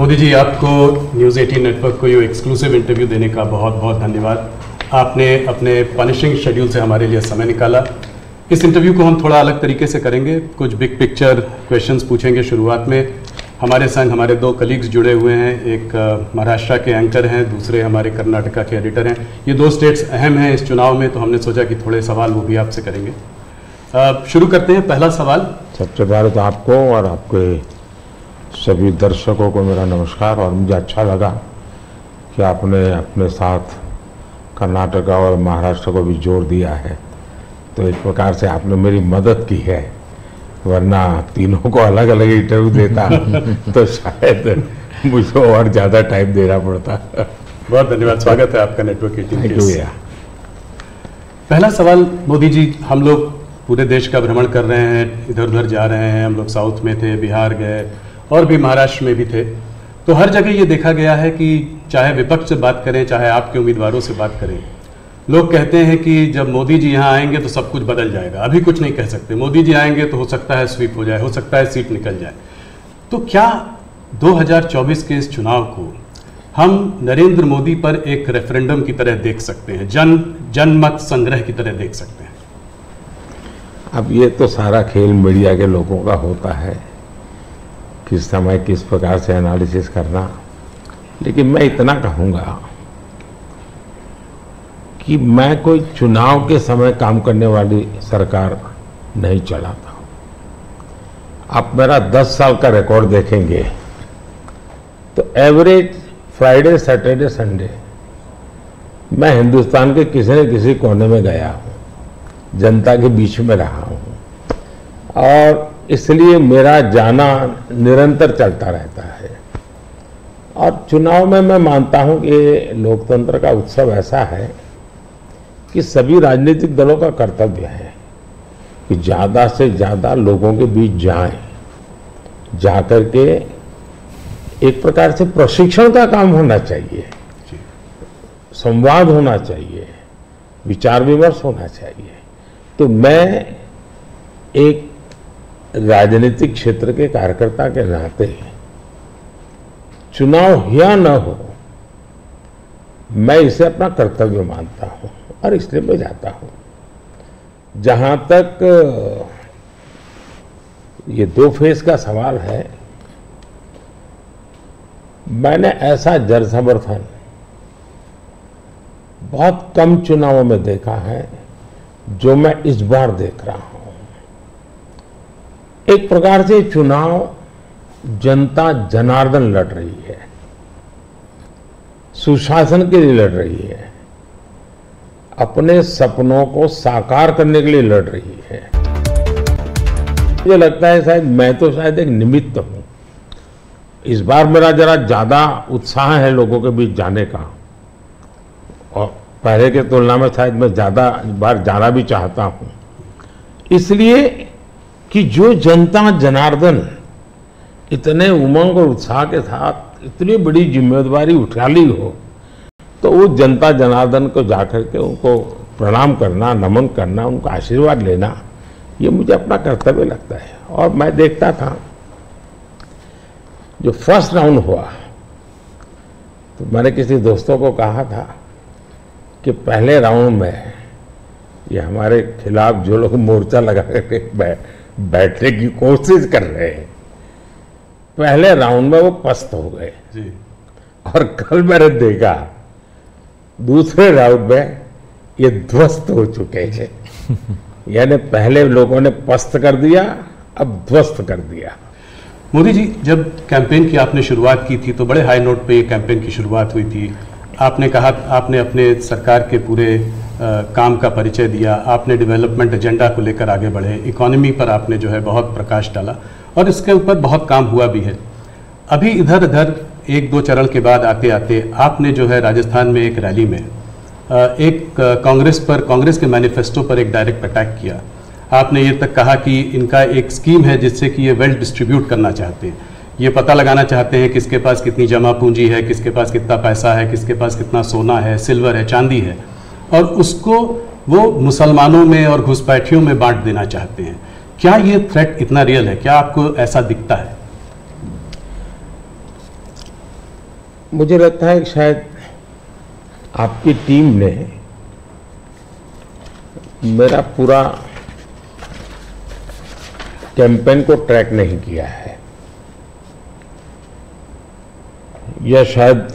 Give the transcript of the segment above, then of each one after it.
मोदी जी, आपको news 18 network को ये एक्सक्लूसिव इंटरव्यू देने का बहुत बहुत धन्यवाद। आपने अपने पनिशिंग शेड्यूल से हमारे लिए समय निकाला। इस इंटरव्यू को हम थोड़ा अलग तरीके से करेंगे, कुछ बिग पिक्चर क्वेश्चंस पूछेंगे। शुरुआत में हमारे संग हमारे दो कलीग्स जुड़े हुए हैं, एक महाराष्ट्र के एंकर हैं, दूसरे हमारे कर्नाटका के एडिटर हैं। ये दो स्टेट्स अहम हैं इस चुनाव में, तो हमने सोचा कि थोड़े सवाल वो भी आपसे करेंगे। शुरू करते हैं। पहला सवाल। सबसे पहले तो आपको और आपके सभी दर्शकों को मेरा नमस्कार। और मुझे अच्छा लगा कि आपने अपने साथ कर्नाटका और महाराष्ट्र को भी जोड़ दिया है, तो एक प्रकार से आपने मेरी मदद की है, वरना तीनों को अलग अलग इंटरव्यू देता तो शायद मुझे और ज़्यादा टाइम देना पड़ता। बहुत धन्यवाद, स्वागत है आपका नेटवर्क 18 थैंक यू भैया। पहला सवाल मोदी जी, हम लोग पूरे देश का भ्रमण कर रहे हैं, इधर उधर जा रहे हैं। हम लोग साउथ में थे, बिहार गए और भी महाराष्ट्र में भी थे, तो हर जगह ये देखा गया है कि चाहे विपक्ष से बात करें, चाहे आपके उम्मीदवारों से बात करें, लोग कहते हैं कि जब मोदी जी यहाँ आएंगे तो सब कुछ बदल जाएगा। अभी कुछ नहीं कह सकते, मोदी जी आएंगे तो हो सकता है स्वीप हो जाए, हो सकता है सीट निकल जाए। तो क्या 2024 के इस चुनाव को हम नरेंद्र मोदी पर एक रेफरेंडम की तरह देख सकते हैं, जनमत संग्रह की तरह देख सकते हैं? अब ये तो सारा खेल मीडिया के लोगों का होता है, किस समय किस प्रकार से एनालिसिस करना। लेकिन मैं इतना कहूँगा कि मैं कोई चुनाव के समय काम करने वाली सरकार नहीं चलाता हूँ। आप मेरा 10 साल का रिकॉर्ड देखेंगे तो एवरेज फ्राइडे, सैटरडे, संडे मैं हिंदुस्तान के किसी न किसी कोने में गया हूँ, जनता के बीच में रहा हूँ, और इसलिए मेरा जाना निरंतर चलता रहता है। और चुनाव में मैं मानता हूँ कि लोकतंत्र का उत्सव ऐसा है कि सभी राजनीतिक दलों का कर्तव्य है कि ज़्यादा से ज़्यादा लोगों के बीच जाएं, जाकर के एक प्रकार से प्रशिक्षण का काम होना चाहिए, संवाद होना चाहिए, विचार विमर्श होना चाहिए। तो मैं एक राजनीतिक क्षेत्र के कार्यकर्ता के नाते चुनाव या न हो, मैं इसे अपना कर्तव्य मानता हूं और इसलिए मैं जाता हूं। जहां तक ये 2 फेज का सवाल है, मैंने ऐसा जन समर्थन बहुत कम चुनावों में देखा है जो मैं इस बार देख रहा हूं। एक प्रकार से चुनाव जनता जनार्दन लड़ रही है, सुशासन के लिए लड़ रही है, अपने सपनों को साकार करने के लिए लड़ रही है। मुझे लगता है शायद एक निमित्त हूं। इस बार मेरा जरा ज्यादा उत्साह है लोगों के बीच जाने का, और पहले के तुलना में शायद मैं ज्यादा बार जाना भी चाहता हूं, इसलिए कि जो जनता जनार्दन इतने उमंग और उत्साह के साथ इतनी बड़ी जिम्मेदारी उठा ली हो, तो वो जनता जनार्दन को जाकर के उनको प्रणाम करना, नमन करना, उनका आशीर्वाद लेना, ये मुझे अपना कर्तव्य लगता है। और मैं देखता था जो फर्स्ट राउंड हुआ, तो मैंने किसी दोस्तों को कहा था कि पहले राउंड में ये हमारे खिलाफ जो लोग मोर्चा लगा करके बैठने की कोशिश कर रहे हैं, पहले राउंड में वो पस्त हो गए जी। और कल मैंने देखा दूसरे राउंड में ये ध्वस्त हो चुके हैं। यानी पहले लोगों ने पस्त कर दिया, अब ध्वस्त कर दिया। मोदी जी, जब कैंपेन की आपने शुरुआत की थी तो बड़े हाई नोट पे ये कैंपेन की शुरुआत हुई थी। आपने कहा, आपने अपने सरकार के पूरे काम का परिचय दिया, आपने डेवलपमेंट एजेंडा को लेकर आगे बढ़े, इकोनॉमी पर आपने जो है बहुत प्रकाश डाला, और इसके ऊपर बहुत काम हुआ भी है। अभी इधर उधर 1-2 चरण के बाद आते आते आपने जो है राजस्थान में एक रैली में एक कांग्रेस के मैनिफेस्टो पर एक डायरेक्ट अटैक किया। आपने ये तक कहा कि इनका एक स्कीम है जिससे कि ये वेल्थ डिस्ट्रीब्यूट करना चाहते हैं, ये पता लगाना चाहते हैं किसके पास कितनी जमा पूंजी है, किसके पास कितना पैसा है, किसके पास कितना सोना है, सिल्वर है, चांदी है, और उसको वो मुसलमानों में और घुसपैठियों में बांट देना चाहते हैं। क्या ये थ्रेट इतना रियल है? क्या आपको ऐसा दिखता है? मुझे लगता है कि शायद आपकी टीम ने मेरा पूरा कैंपेन को ट्रैक नहीं किया है, या शायद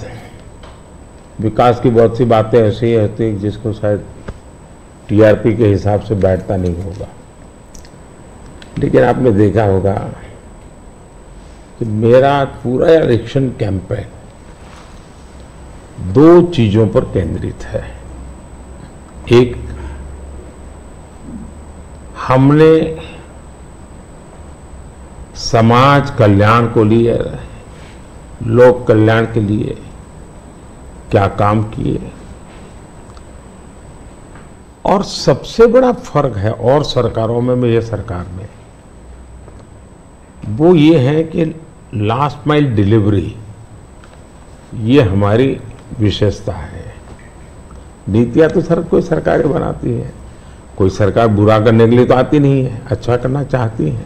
विकास की बहुत सी बातें ऐसी होती हैं जिसको शायद टीआरपी के हिसाब से बैठता नहीं होगा। लेकिन आपने देखा होगा कि मेरा पूरा इलेक्शन कैंपेन 2 चीजों पर केंद्रित है। एक, हमने समाज कल्याण को लिए, लोक कल्याण के लिए क्या काम किए, और सबसे बड़ा फर्क है और सरकारों में ये सरकार में, वो ये है कि लास्ट माइल डिलीवरी ये हमारी विशेषता है। नीतियां तो कोई सरकारें बनाती है, कोई सरकार बुरा करने के लिए तो आती नहीं है, अच्छा करना चाहती है।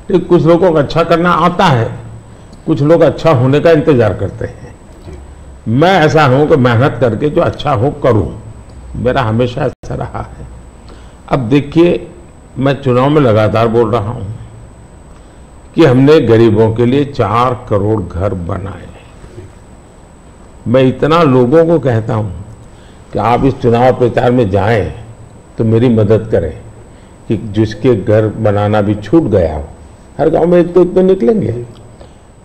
लेकिन कुछ लोगों को अच्छा करना आता है, कुछ लोग अच्छा होने का इंतजार करते हैं। मैं ऐसा हूं कि मेहनत करके जो अच्छा हो करूं, मेरा हमेशा ऐसा रहा है। अब देखिए, मैं चुनाव में लगातार बोल रहा हूं कि हमने गरीबों के लिए 4 करोड़ घर बनाए। मैं इतना लोगों को कहता हूं कि आप इस चुनाव प्रचार में जाएं तो मेरी मदद करें कि जिसके घर बनाना भी छूट गया हो, हर गांव में एक तो निकलेंगे,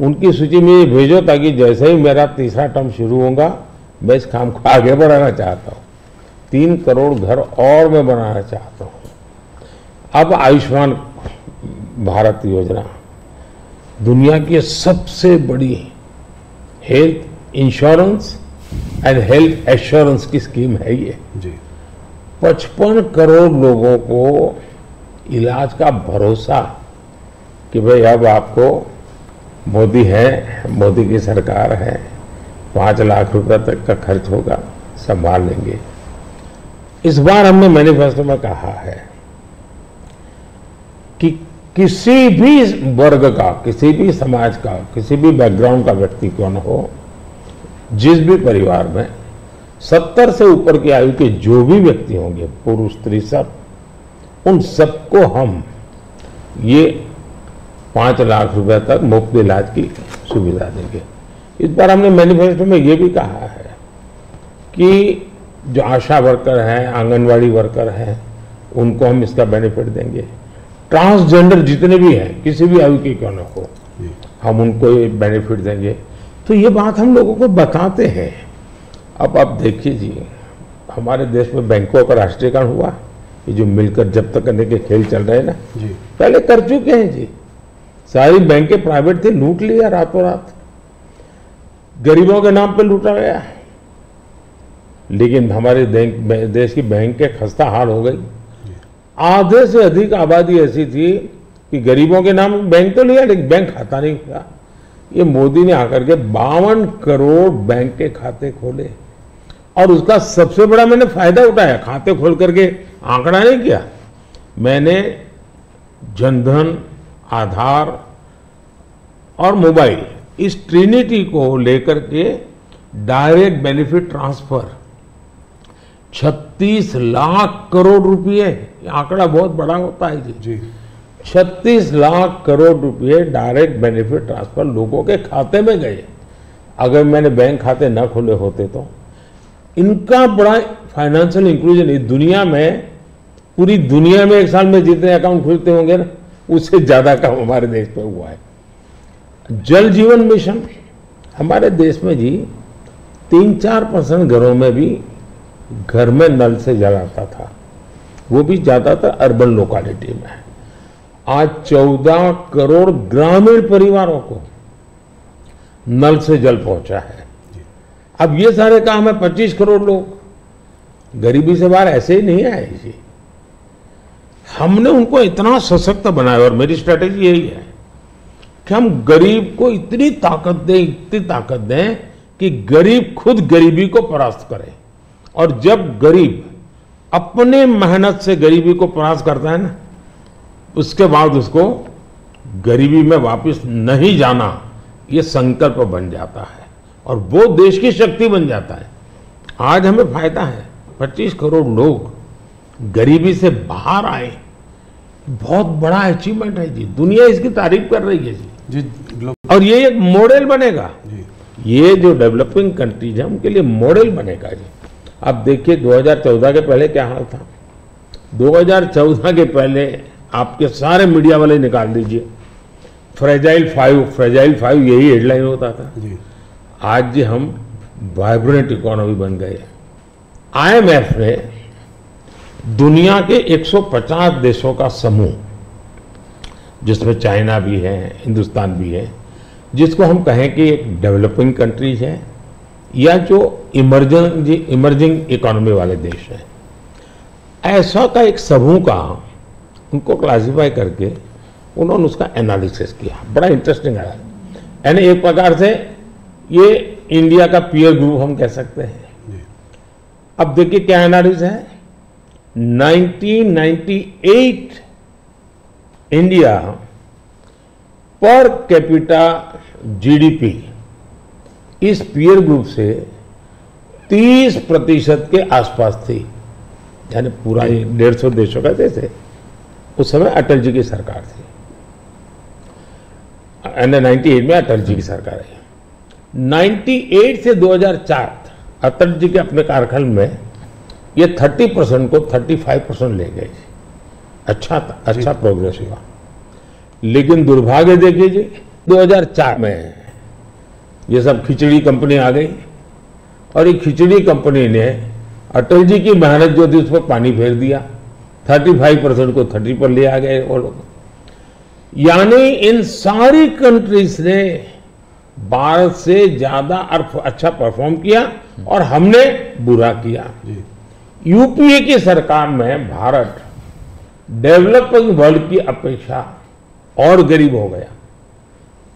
उनकी सूची में ये भेजो, ताकि जैसे ही मेरा तीसरा टर्म शुरू होगा मैं इस काम को आगे बढ़ाना चाहता हूँ। 3 करोड़ घर और मैं बनाना चाहता हूँ। अब आयुष्मान भारत योजना दुनिया की सबसे बड़ी health insurance and health assurance की स्कीम है ये जी। 55 करोड़ लोगों को इलाज का भरोसा कि भाई अब आपको मोदी है, मोदी की सरकार है, 5 लाख रुपए तक का खर्च होगा, संभाल लेंगे। इस बार हमने मैनिफेस्टो में कहा है कि किसी भी वर्ग का, किसी भी समाज का, किसी भी बैकग्राउंड का व्यक्ति क्यों न हो, जिस भी परिवार में 70 से ऊपर की आयु के जो भी व्यक्ति होंगे, पुरुष स्त्री सब, उन सबको हम ये 5 लाख रुपए तक मुफ्त इलाज की सुविधा देंगे। इस बार हमने मैनिफेस्टो में ये भी कहा है कि जो आशा वर्कर हैं, आंगनवाड़ी वर्कर हैं, उनको हम इसका बेनिफिट देंगे। ट्रांसजेंडर जितने भी हैं, किसी भी आयु के क्यों न हो, हम उनको ये बेनिफिट देंगे। तो ये बात हम लोगों को बताते हैं। अब आप देखिए जी, हमारे देश में बैंकों का राष्ट्रीयकरण हुआ, ये जो मिलकर जब्त करने के खेल चल रहे हैं ना जी, पहले कर चुके हैं जी। सारी बैंकें प्राइवेट थी, लूट लिया रातों रात, गरीबों के नाम पे लूटा गया। लेकिन हमारे देश की बैंकें खस्ता हाल हो गई। आधे से अधिक आबादी ऐसी थी कि गरीबों के नाम बैंक तो लिया, लेकिन बैंक खाता नहीं था। ये मोदी ने आकर के 52 करोड़ बैंक के खाते खोले, और उसका सबसे बड़ा मैंने फायदा उठाया। खाते खोल करके आंकड़ा नहीं किया मैंने, जनधन, आधार और मोबाइल, इस ट्रिनिटी को लेकर के direct benefit transfer 36 lakh crore रुपए, आंकड़ा बहुत बड़ा होता है जी। 36 लाख करोड़ रुपए डायरेक्ट बेनिफिट ट्रांसफर लोगों के खाते में गए। अगर मैंने बैंक खाते न खोले होते तो इनका बड़ा फाइनेंशियल इंक्लूजन इस दुनिया में, पूरी दुनिया में एक साल में जितने अकाउंट खुलते होंगे ना, उससे ज्यादा काम हमारे देश में हुआ है। जल जीवन मिशन हमारे देश में जी 3-4% घरों में भी घर में नल से जल आता था, वो भी ज्यादातर अर्बन लोकेलिटी में। आज 14 करोड़ ग्रामीण परिवारों को नल से जल पहुंचा है। अब ये सारे काम है, 25 करोड़ लोग गरीबी से बाहर ऐसे ही नहीं आए जी। हमने उनको इतना सशक्त बनाया, और मेरी स्ट्रेटेजी यही है कि हम गरीब को इतनी ताकत दें कि गरीब खुद गरीबी को परास्त करे। और जब गरीब अपने मेहनत से गरीबी को परास्त करता है ना, उसके बाद उसको गरीबी में वापस नहीं जाना, ये संकल्प बन जाता है। और वो देश की शक्ति बन जाता है। आज हमें फायदा है, 25 करोड़ लोग गरीबी से बाहर आए, बहुत बड़ा अचीवमेंट है जी, दुनिया इसकी तारीफ कर रही है जी। और ये एक मॉडल बनेगा जी। ये जो डेवलपिंग कंट्रीज है उनके लिए मॉडल बनेगा जी। अब देखिए 2014 के पहले क्या हाल था। 2014 के पहले आपके सारे मीडिया वाले निकाल दीजिए, फ्रेजाइल फाइव यही हेडलाइन होता था जी। आज जी हम वाइब्रेंट इकोनॉमी बन गए। IMF ने दुनिया के 150 देशों का समूह, जिसमें चाइना भी है, हिंदुस्तान भी है, जिसको हम कहें कि एक डेवलपिंग कंट्रीज है या जो इमर्जिंग इकोनॉमी वाले देश हैं, ऐसा का एक समूह का उनको क्लासिफाई करके उन्होंने उसका एनालिसिस किया। बड़ा इंटरेस्टिंग है। यानी एक प्रकार से ये इंडिया का पीयर ग्रुप हम कह सकते हैं। अब देखिए क्या एनालिसिस है। 1998 इंडिया पर कैपिटा जीडीपी इस पीयर ग्रुप से 30% के आसपास थी, यानी पूरा 150 देशों का देश है। उस समय अटल जी की सरकार थी, 98 में अटल जी की सरकार है। 98 से 2004 अटल जी के अपने कार्यकाल में ये 30% को 35% ले गए। अच्छा प्रोग्रेस हुआ। लेकिन दुर्भाग्य देखिए जी, 2004 में ये सब खिचड़ी कंपनी आ गई और ये खिचड़ी कंपनी ने अटल जी की मेहनत जो थी उस पर पानी फेर दिया। 35% को 30 पर ले आ गए वो लोग। यानी इन सारी कंट्रीज ने भारत से ज्यादा अच्छा परफॉर्म किया और हमने बुरा किया। यूपीए की सरकार में भारत डेवलपिंग वर्ल्ड की अपेक्षा और गरीब हो गया।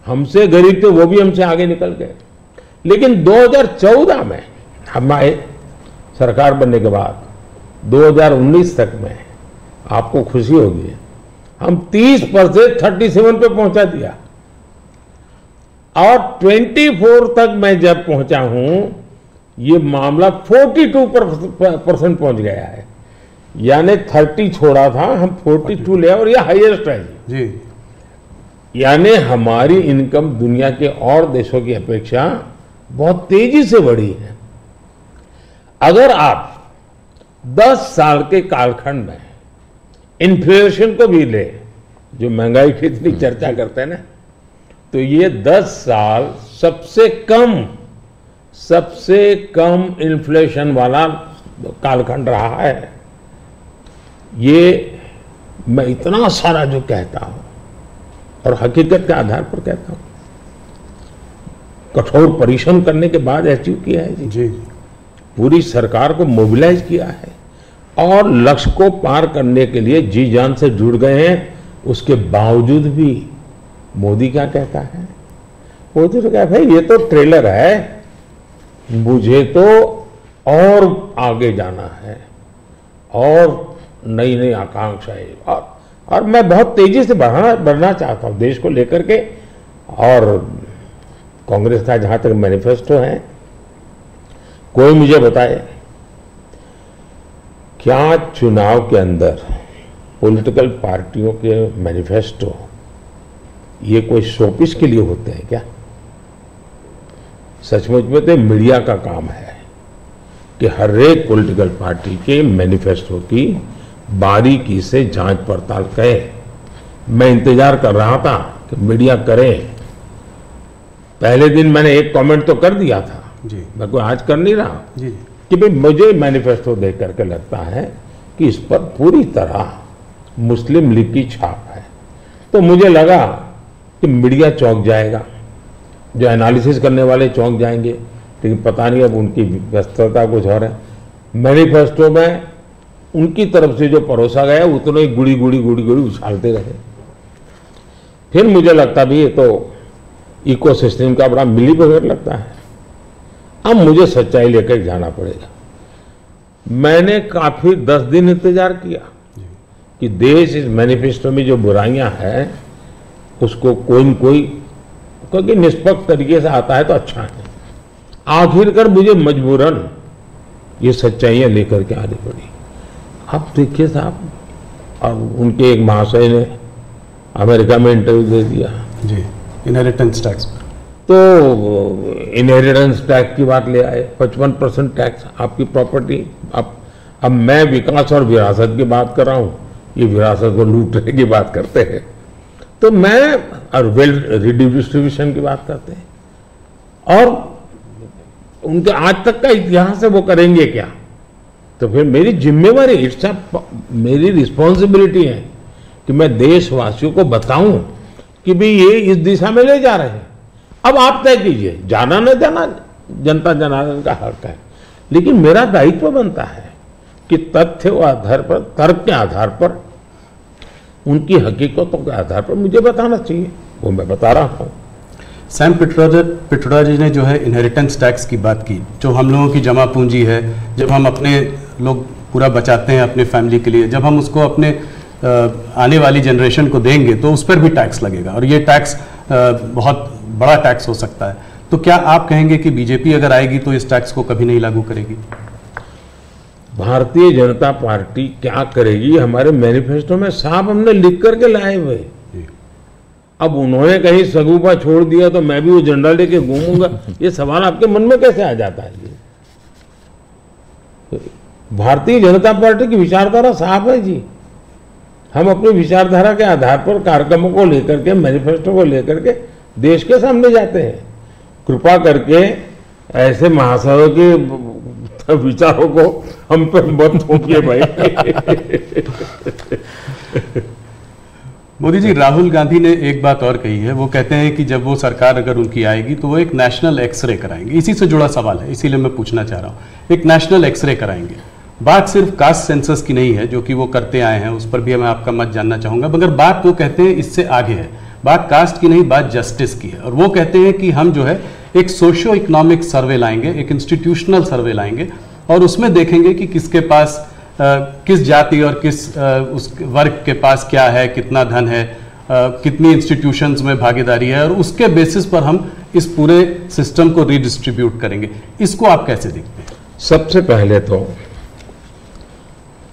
हमसे गरीब थे वो भी हमसे आगे निकल गए। लेकिन 2014 में हम आए सरकार बनने के बाद, 2019 तक में आपको खुशी होगी हम 30 पर से 37 पे पहुंचा दिया और 24 तक मैं जब पहुंचा हूं ये मामला 42% पहुंच गया है। यानी 30 छोड़ा था, हम 42 ले और ये हाईएस्ट है जी। यानी हमारी इनकम दुनिया के और देशों की अपेक्षा बहुत तेजी से बढ़ी है। अगर आप 10 साल के कालखंड में इन्फ्लेशन को भी ले, जो महंगाई की इतनी चर्चा करते हैं ना, तो ये 10 साल सबसे कम इन्फ्लेशन वाला कालखंड रहा है। ये मैं इतना सारा जो कहता हूं और हकीकत के आधार पर कहता हूं, कठोर परिश्रम करने के बाद अचीव किया है जी। पूरी सरकार को मोबिलाइज किया है और लक्ष्य को पार करने के लिए जी जान से जुड़ गए हैं। उसके बावजूद भी मोदी क्या कहता है, मोदी तो कहता है ये तो ट्रेलर है, मुझे तो और आगे जाना है और नई नई आकांक्षा है और मैं बहुत तेजी से बढ़ना चाहता हूं देश को लेकर के। और कांग्रेस का जहां तक मैनिफेस्टो है, कोई मुझे बताए क्या चुनाव के अंदर पॉलिटिकल पार्टियों के मैनिफेस्टो ये कोई शोपीस के लिए होते हैं क्या? सचमुच में तो मीडिया का काम है कि हर एक पॉलिटिकल पार्टी के मैनिफेस्टो की बारीकी से जांच पड़ताल करे। मैं इंतजार कर रहा था कि मीडिया करे। पहले दिन मैंने एक कमेंट तो कर दिया था जी, मैं कोई आज कर नहीं रहा जी, कि भाई मुझे मैनिफेस्टो देख करके लगता है कि इस पर पूरी तरह मुस्लिम लीग की छाप है। तो मुझे लगा कि मीडिया चौंक जाएगा, जो एनालिसिस करने वाले चौंक जाएंगे, लेकिन पता नहीं अब उनकी व्यस्तता कुछ और है। मैनिफेस्टो में उनकी तरफ से जो परोसा गया उतना ही गुड़ी उछालते रहे। फिर मुझे लगता भी ये तो इकोसिस्टम का बड़ा मिलीबग लगता है। अब मुझे सच्चाई लेकर जाना पड़ेगा। मैंने काफी 10 दिन इंतजार किया कि देश इस मैनिफेस्टो में जो बुराइयां हैं उसको कोई न कोई, क्योंकि निष्पक्ष तरीके से आता है तो अच्छा है, आखिरकार मुझे मजबूरन ये सच्चाइयां लेकर के आनी पड़ी। अब देखिए साहब, अब उनके एक महाशय ने अमेरिका में इंटरव्यू दे दिया जी इनहेरिटेंस टैक्स पर, तो इनहेरिटेंस टैक्स की बात ले आए, 55% टैक्स आपकी प्रॉपर्टी। अब मैं विकास और विरासत की बात कर रहा हूं, ये विरासत को लूटने की बात करते हैं। तो मैं और वेल रिडिस्ट्रीब्यूशन की बात करते हैं, और उनके आज तक का इतिहास है, वो करेंगे क्या? तो फिर मेरी जिम्मेवारी, मेरी रिस्पॉन्सिबिलिटी है कि मैं देशवासियों को बताऊं कि भाई ये इस दिशा में ले जा रहे हैं। अब आप तय कीजिए, जाना न जाना जनता जनार्दन का हक है, लेकिन मेरा दायित्व बनता है कि तथ्य के आधार पर, तर्क के आधार पर, उनकी हकीकतों के आधार पर मुझे बताना चाहिए, वो मैं बता रहा हूं। सैम पिट्रोडा जी ने जो है इनहेरिटेंस टैक्स की बात की, जो हम लोगों की जमा पूंजी है, जब हम अपने लोग पूरा बचाते हैं अपने फैमिली के लिए, जब हम उसको अपने आने वाली जनरेशन को देंगे तो उस पर भी टैक्स लगेगा, और ये टैक्स बहुत बड़ा टैक्स हो सकता है। तो क्या आप कहेंगे कि बीजेपी अगर आएगी तो इस टैक्स को कभी नहीं लागू करेगी? भारतीय जनता पार्टी क्या करेगी, हमारे मैनिफेस्टो में साफ हमने लिख करके लाए हुए। अब उन्होंने कहीं सगुफा छोड़ दिया तो मैं भी वो झंडा लेके घूमूंगा, ये सवाल आपके मन में कैसे आ जाता है? भारतीय जनता पार्टी की विचारधारा साफ है जी। हम अपनी विचारधारा के आधार पर कार्यक्रमों को लेकर के, मैनिफेस्टो को लेकर के देश के सामने जाते हैं। कृपा करके ऐसे महाशयों के विचारों को हम पे मत थोपिए भाई। मोदी जी, राहुल गांधी ने एक बात और कही है, वो कहते हैं कि जब वो सरकार अगर उनकी आएगी तो वो एक नेशनल एक्सरे कराएंगे। इसी से जुड़ा सवाल है, इसीलिए मैं पूछना चाह रहा हूँ। एक नेशनल एक्सरे कराएंगे, बात सिर्फ कास्ट सेंसस की नहीं है जो कि वो करते आए हैं, उस पर भी मैं आपका मत जानना चाहूंगा, मगर बात वो कहते हैं इससे आगे है, बात कास्ट की नहीं, बात जस्टिस की है। और वो कहते हैं कि हम जो है एक सोशियो इकोनॉमिक सर्वे लाएंगे, एक इंस्टीट्यूशनल सर्वे लाएंगे, और उसमें देखेंगे कि किसके पास किस जाति और किस उस वर्ग के पास क्या है, कितना धन है, कितनी इंस्टीट्यूशंस में भागीदारी है, और उसके बेसिस पर हम इस पूरे सिस्टम को रीडिस्ट्रीब्यूट करेंगे। इसको आप कैसे देखते हैं? सबसे पहले तो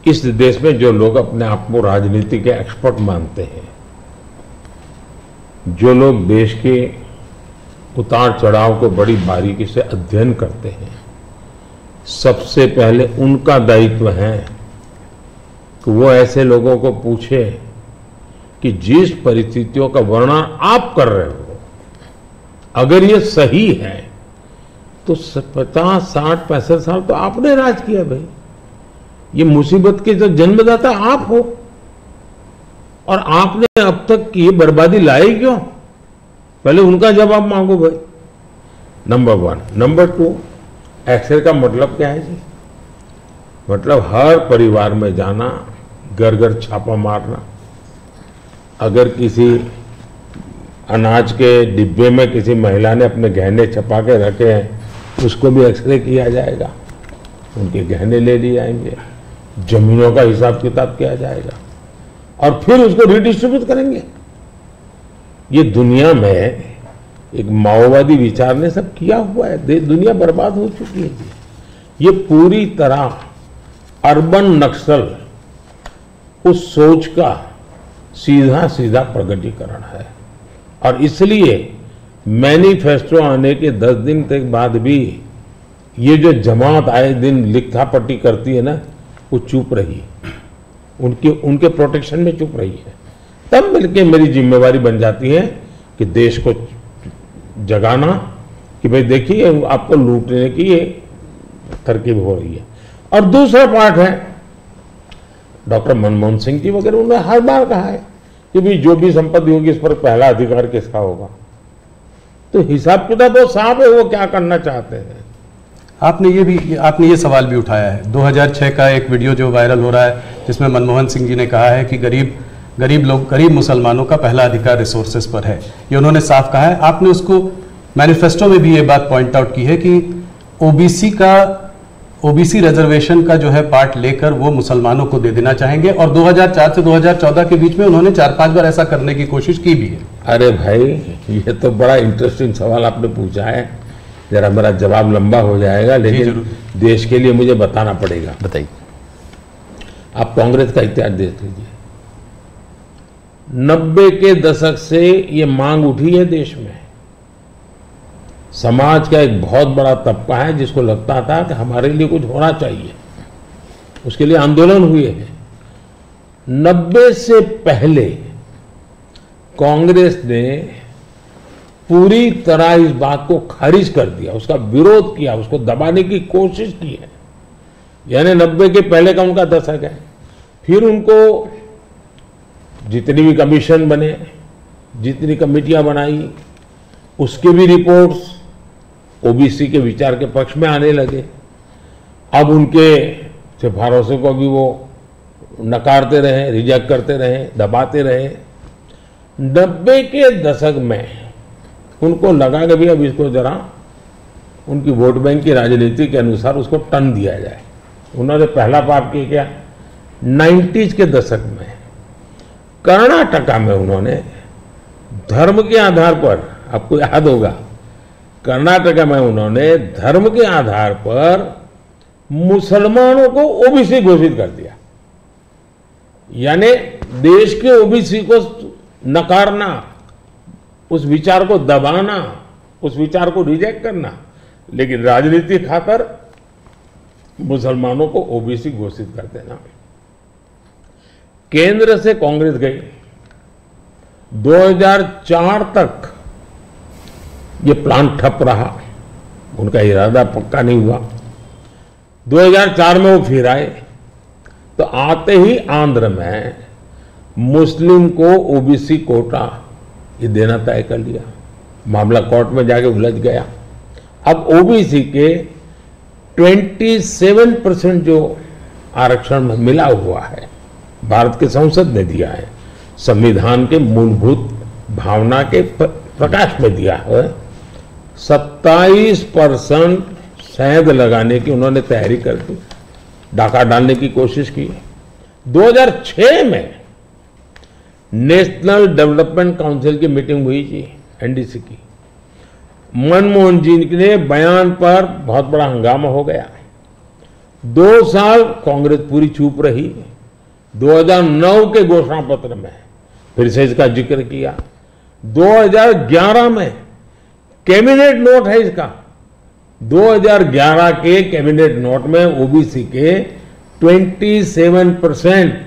इस देश में जो लोग अपने आप को राजनीति के एक्सपर्ट मानते हैं, जो लोग देश के उतार चढ़ाव को बड़ी बारीकी से अध्ययन करते हैं, सबसे पहले उनका दायित्व है कि वो ऐसे लोगों को पूछे कि जिस परिस्थितियों का वर्णन आप कर रहे हो, अगर ये सही है तो 50, 60, 65 साल तो आपने राज किया भाई। ये मुसीबत के जो जन्मदाता आप हो, और आपने अब तक की बर्बादी लाई क्यों? पहले उनका जवाब मांगो भाई, नंबर 1। नंबर 2, एक्सरे का मतलब क्या है जी? मतलब हर परिवार में जाना, घर घर छापा मारना, अगर किसी अनाज के डिब्बे में किसी महिला ने अपने गहने छपा के रखे हैं, उसको भी एक्सरे किया जाएगा, उनके गहने ले लिए जाएंगे, जमीनों का हिसाब किताब किया जाएगा, और फिर उसको रिडिस्ट्रीब्यूट करेंगे। ये दुनिया में एक माओवादी विचार ने सब किया हुआ है, दुनिया बर्बाद हो चुकी है जी। ये पूरी तरह अर्बन नक्सल उस सोच का सीधा सीधा प्रगटीकरण है, और इसलिए मैनिफेस्टो आने के 10 दिन तक बाद भी ये जो जमात आए दिन लिखापट्टी करती है ना, वो चुप रही, उनके प्रोटेक्शन में चुप रही है। तब मिलके मेरी जिम्मेवारी बन जाती है कि देश को जगाना कि भाई देखिए आपको लूटने की ये तरकीब हो रही है। और दूसरा पार्ट है, डॉक्टर मनमोहन सिंह जी वगैरह, उन्होंने हर बार कहा है कि भाई जो भी संपत्ति होगी इस पर पहला अधिकार किसका होगा। तो हिसाब किताब बहुत साफ है, वो क्या करना चाहते हैं। आपने ये सवाल भी उठाया है, 2006 का एक वीडियो जो वायरल हो रहा है, जिसमें मनमोहन सिंह जी ने कहा है कि गरीब मुसलमानों का पहला अधिकार रिसोर्सेज पर है। ये उन्होंने साफ कहा है। आपने उसको मैनिफेस्टो में भी ये बात पॉइंट आउट की है कि ओबीसी रिजर्वेशन का जो है पार्ट लेकर वो मुसलमानों को दे देना चाहेंगे, और 2004 से 2014 के बीच में उन्होंने 4-5 बार ऐसा करने की कोशिश की भी है। अरे भाई, ये तो बड़ा इंटरेस्टिंग सवाल आपने पूछा है। जरा मेरा जवाब लंबा हो जाएगा, लेकिन देश के लिए मुझे बताना पड़ेगा। बताइए। आप कांग्रेस का इतिहास देख लीजिए। 90 के दशक से ये मांग उठी है देश में। समाज का एक बहुत बड़ा तबका है जिसको लगता था कि हमारे लिए कुछ होना चाहिए, उसके लिए आंदोलन हुए हैं। 90 से पहले कांग्रेस ने पूरी तरह इस बात को खारिज कर दिया, उसका विरोध किया, उसको दबाने की कोशिश की है। यानी 90 के पहले का उनका दशक है। फिर उनको जितनी भी कमीशन बने, जितनी कमेटियां बनाई, उसकी भी रिपोर्ट्स ओबीसी के विचार के पक्ष में आने लगे। अब उनके सिफारिशों को भी वो नकारते रहे, रिजेक्ट करते रहे, दबाते रहे। 90 के दशक में उनको लगा कि भी अब इसको जरा उनकी वोट बैंक की राजनीति के अनुसार उसको टर्न दिया जाए। उन्होंने पहला पाप किया क्या, 90s के दशक में कर्नाटका में उन्होंने धर्म के आधार पर, आपको याद होगा, कर्नाटका में उन्होंने धर्म के आधार पर मुसलमानों को ओबीसी घोषित कर दिया। यानी देश के ओबीसी को नकारना, उस विचार को दबाना, उस विचार को रिजेक्ट करना, लेकिन राजनीति खातर मुसलमानों को ओबीसी घोषित कर देना। केंद्र से कांग्रेस गई, 2004 तक ये प्लान ठप रहा, उनका इरादा पक्का नहीं हुआ। 2004 में वो फिर आए, तो आते ही आंध्र में मुस्लिम को ओबीसी कोटा ये देना तय कर लिया। मामला कोर्ट में जाके उलझ गया। अब ओबीसी के 27% जो आरक्षण में मिला हुआ है, भारत के संसद ने दिया है, संविधान के मूलभूत भावना के प्रकाश में दिया है। 27% शहद लगाने की उन्होंने तैयारी कर दी, डाका डालने की कोशिश की। 2006 में नेशनल डेवलपमेंट काउंसिल की मीटिंग हुई थी, एनडीसी की। मनमोहन जी के बयान पर बहुत बड़ा हंगामा हो गया। 2 साल कांग्रेस पूरी चुप रही। 2009 के घोषणा पत्र में फिर से इसका जिक्र किया। 2011 में कैबिनेट नोट है इसका, 2011 के कैबिनेट नोट में ओबीसी के 27%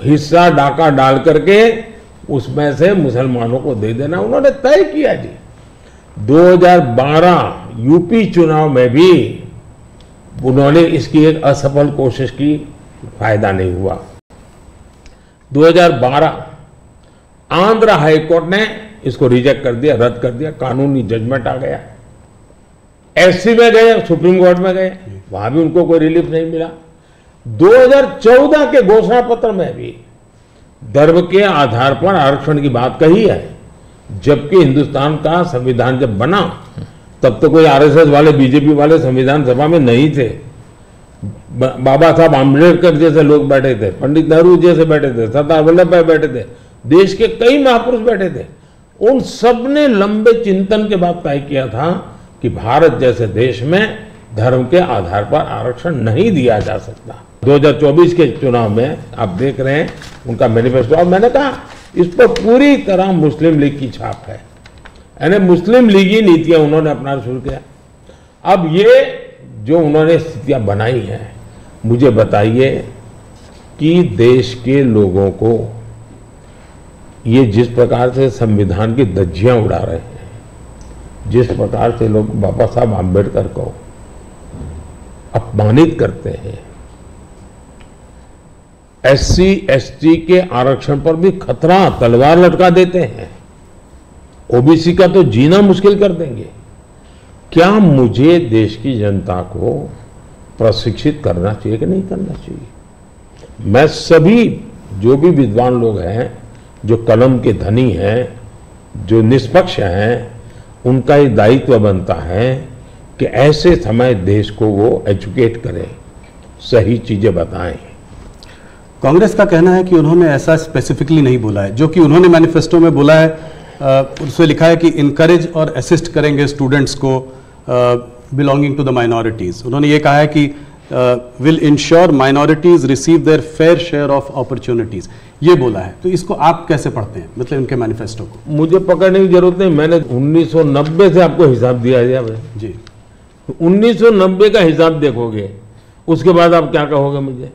हिस्सा डाका डाल करके उसमें से मुसलमानों को दे देना उन्होंने तय किया जी। 2012 यूपी चुनाव में भी उन्होंने इसकी एक असफल कोशिश की, फायदा नहीं हुआ। 2012 आंध्र हाईकोर्ट ने इसको रिजेक्ट कर दिया, रद्द कर दिया, कानूनी जजमेंट आ गया। एससी में गए, सुप्रीम कोर्ट में गए, वहां भी उनको कोई रिलीफ नहीं मिला। 2014 के घोषणा पत्र में भी धर्म के आधार पर आरक्षण की बात कही है, जबकि हिंदुस्तान का संविधान जब बना तब तो कोई आरएसएस वाले, बीजेपी वाले संविधान सभा में नहीं थे। बाबा साहब आम्बेडकर जैसे लोग बैठे थे, पंडित नेहरू जैसे बैठे थे, सरदार वल्लभ भाई बैठे थे, देश के कई महापुरुष बैठे थे। उन सब ने लंबे चिंतन के बाद तय किया था कि भारत जैसे देश में धर्म के आधार पर आरक्षण नहीं दिया जा सकता। 2024 के चुनाव में आप देख रहे हैं उनका मैनिफेस्टो, और मैंने कहा इस पर पूरी तरह मुस्लिम लीग की छाप है, यानी मुस्लिम लीगी नीतियां उन्होंने अपना शुरू किया। अब ये जो उन्होंने स्थितियां बनाई हैं, मुझे बताइए कि देश के लोगों को ये जिस प्रकार से संविधान की धज्जियां उड़ा रहे हैं, जिस प्रकार से लोग बाबा साहब आम्बेडकर को अपमानित करते हैं, एससी एसटी के आरक्षण पर भी खतरा, तलवार लटका देते हैं, ओबीसी का तो जीना मुश्किल कर देंगे। क्या मुझे देश की जनता को प्रशिक्षित करना चाहिए कि नहीं करना चाहिए? मैं सभी जो भी विद्वान लोग हैं, जो कलम के धनी हैं, जो निष्पक्ष हैं, उनका ये दायित्व बनता है कि ऐसे समय देश को वो एजुकेट करें, सही चीजें बताएं। कांग्रेस का कहना है कि उन्होंने ऐसा स्पेसिफिकली नहीं बोला है, जो कि उन्होंने मैनिफेस्टो में बोला है, उसमें लिखा है कि इनकरेज और असिस्ट करेंगे स्टूडेंट्स को बिलोंगिंग टू द माइनॉरिटीज। उन्होंने ये कहा है कि will ensure minorities receive there fair share of opportunities, ये बोला है। तो इसको आप कैसे पढ़ते हैं, मतलब इनके मैनिफेस्टो को? मुझे पकड़ने की जरूरत नहीं, मैंने 1990 से आपको हिसाब दिया है भाई जी। 1990 का हिसाब देखोगे, उसके बाद आप क्या कहोगे मुझे?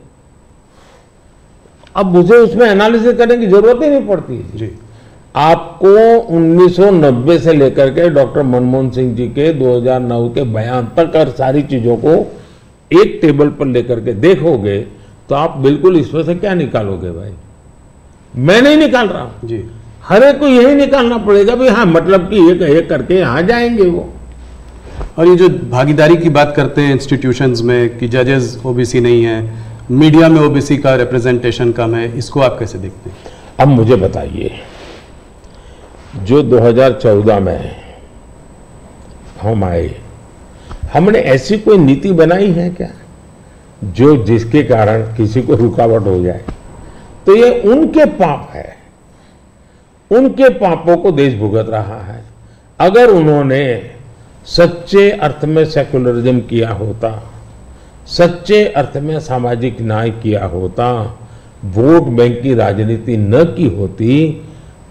अब मुझे उसमें एनालिसिस करने की जरूरत ही नहीं पड़ती जी। आपको 1990 से लेकर के डॉक्टर मनमोहन सिंह जी के 2009 के बयान तक और सारी चीजों को एक टेबल पर लेकर के देखोगे तो आप बिल्कुल इसमें से क्या निकालोगे भाई? मैं नहीं निकाल रहा हूं जी। हर एक को यही निकालना पड़ेगा भाई। हाँ, मतलब कि एक करके यहां जाएंगे वो। और ये जो भागीदारी की बात करते हैं इंस्टीट्यूशंस में कि जजेस ओबीसी नहीं है, मीडिया में ओबीसी का रिप्रेजेंटेशन कम है, इसको आप कैसे देखते हैं? अब मुझे बताइए, जो 2014 में हम आए, हमने ऐसी कोई नीति बनाई है क्या जो जिसके कारण किसी को रुकावट हो जाए? तो ये उनके पाप है, उनके पापों को देश भुगत रहा है। अगर उन्होंने सच्चे अर्थ में सेकुलरिज्म किया होता, सच्चे अर्थ में सामाजिक न्याय किया होता, वोट बैंक की राजनीति न की होती,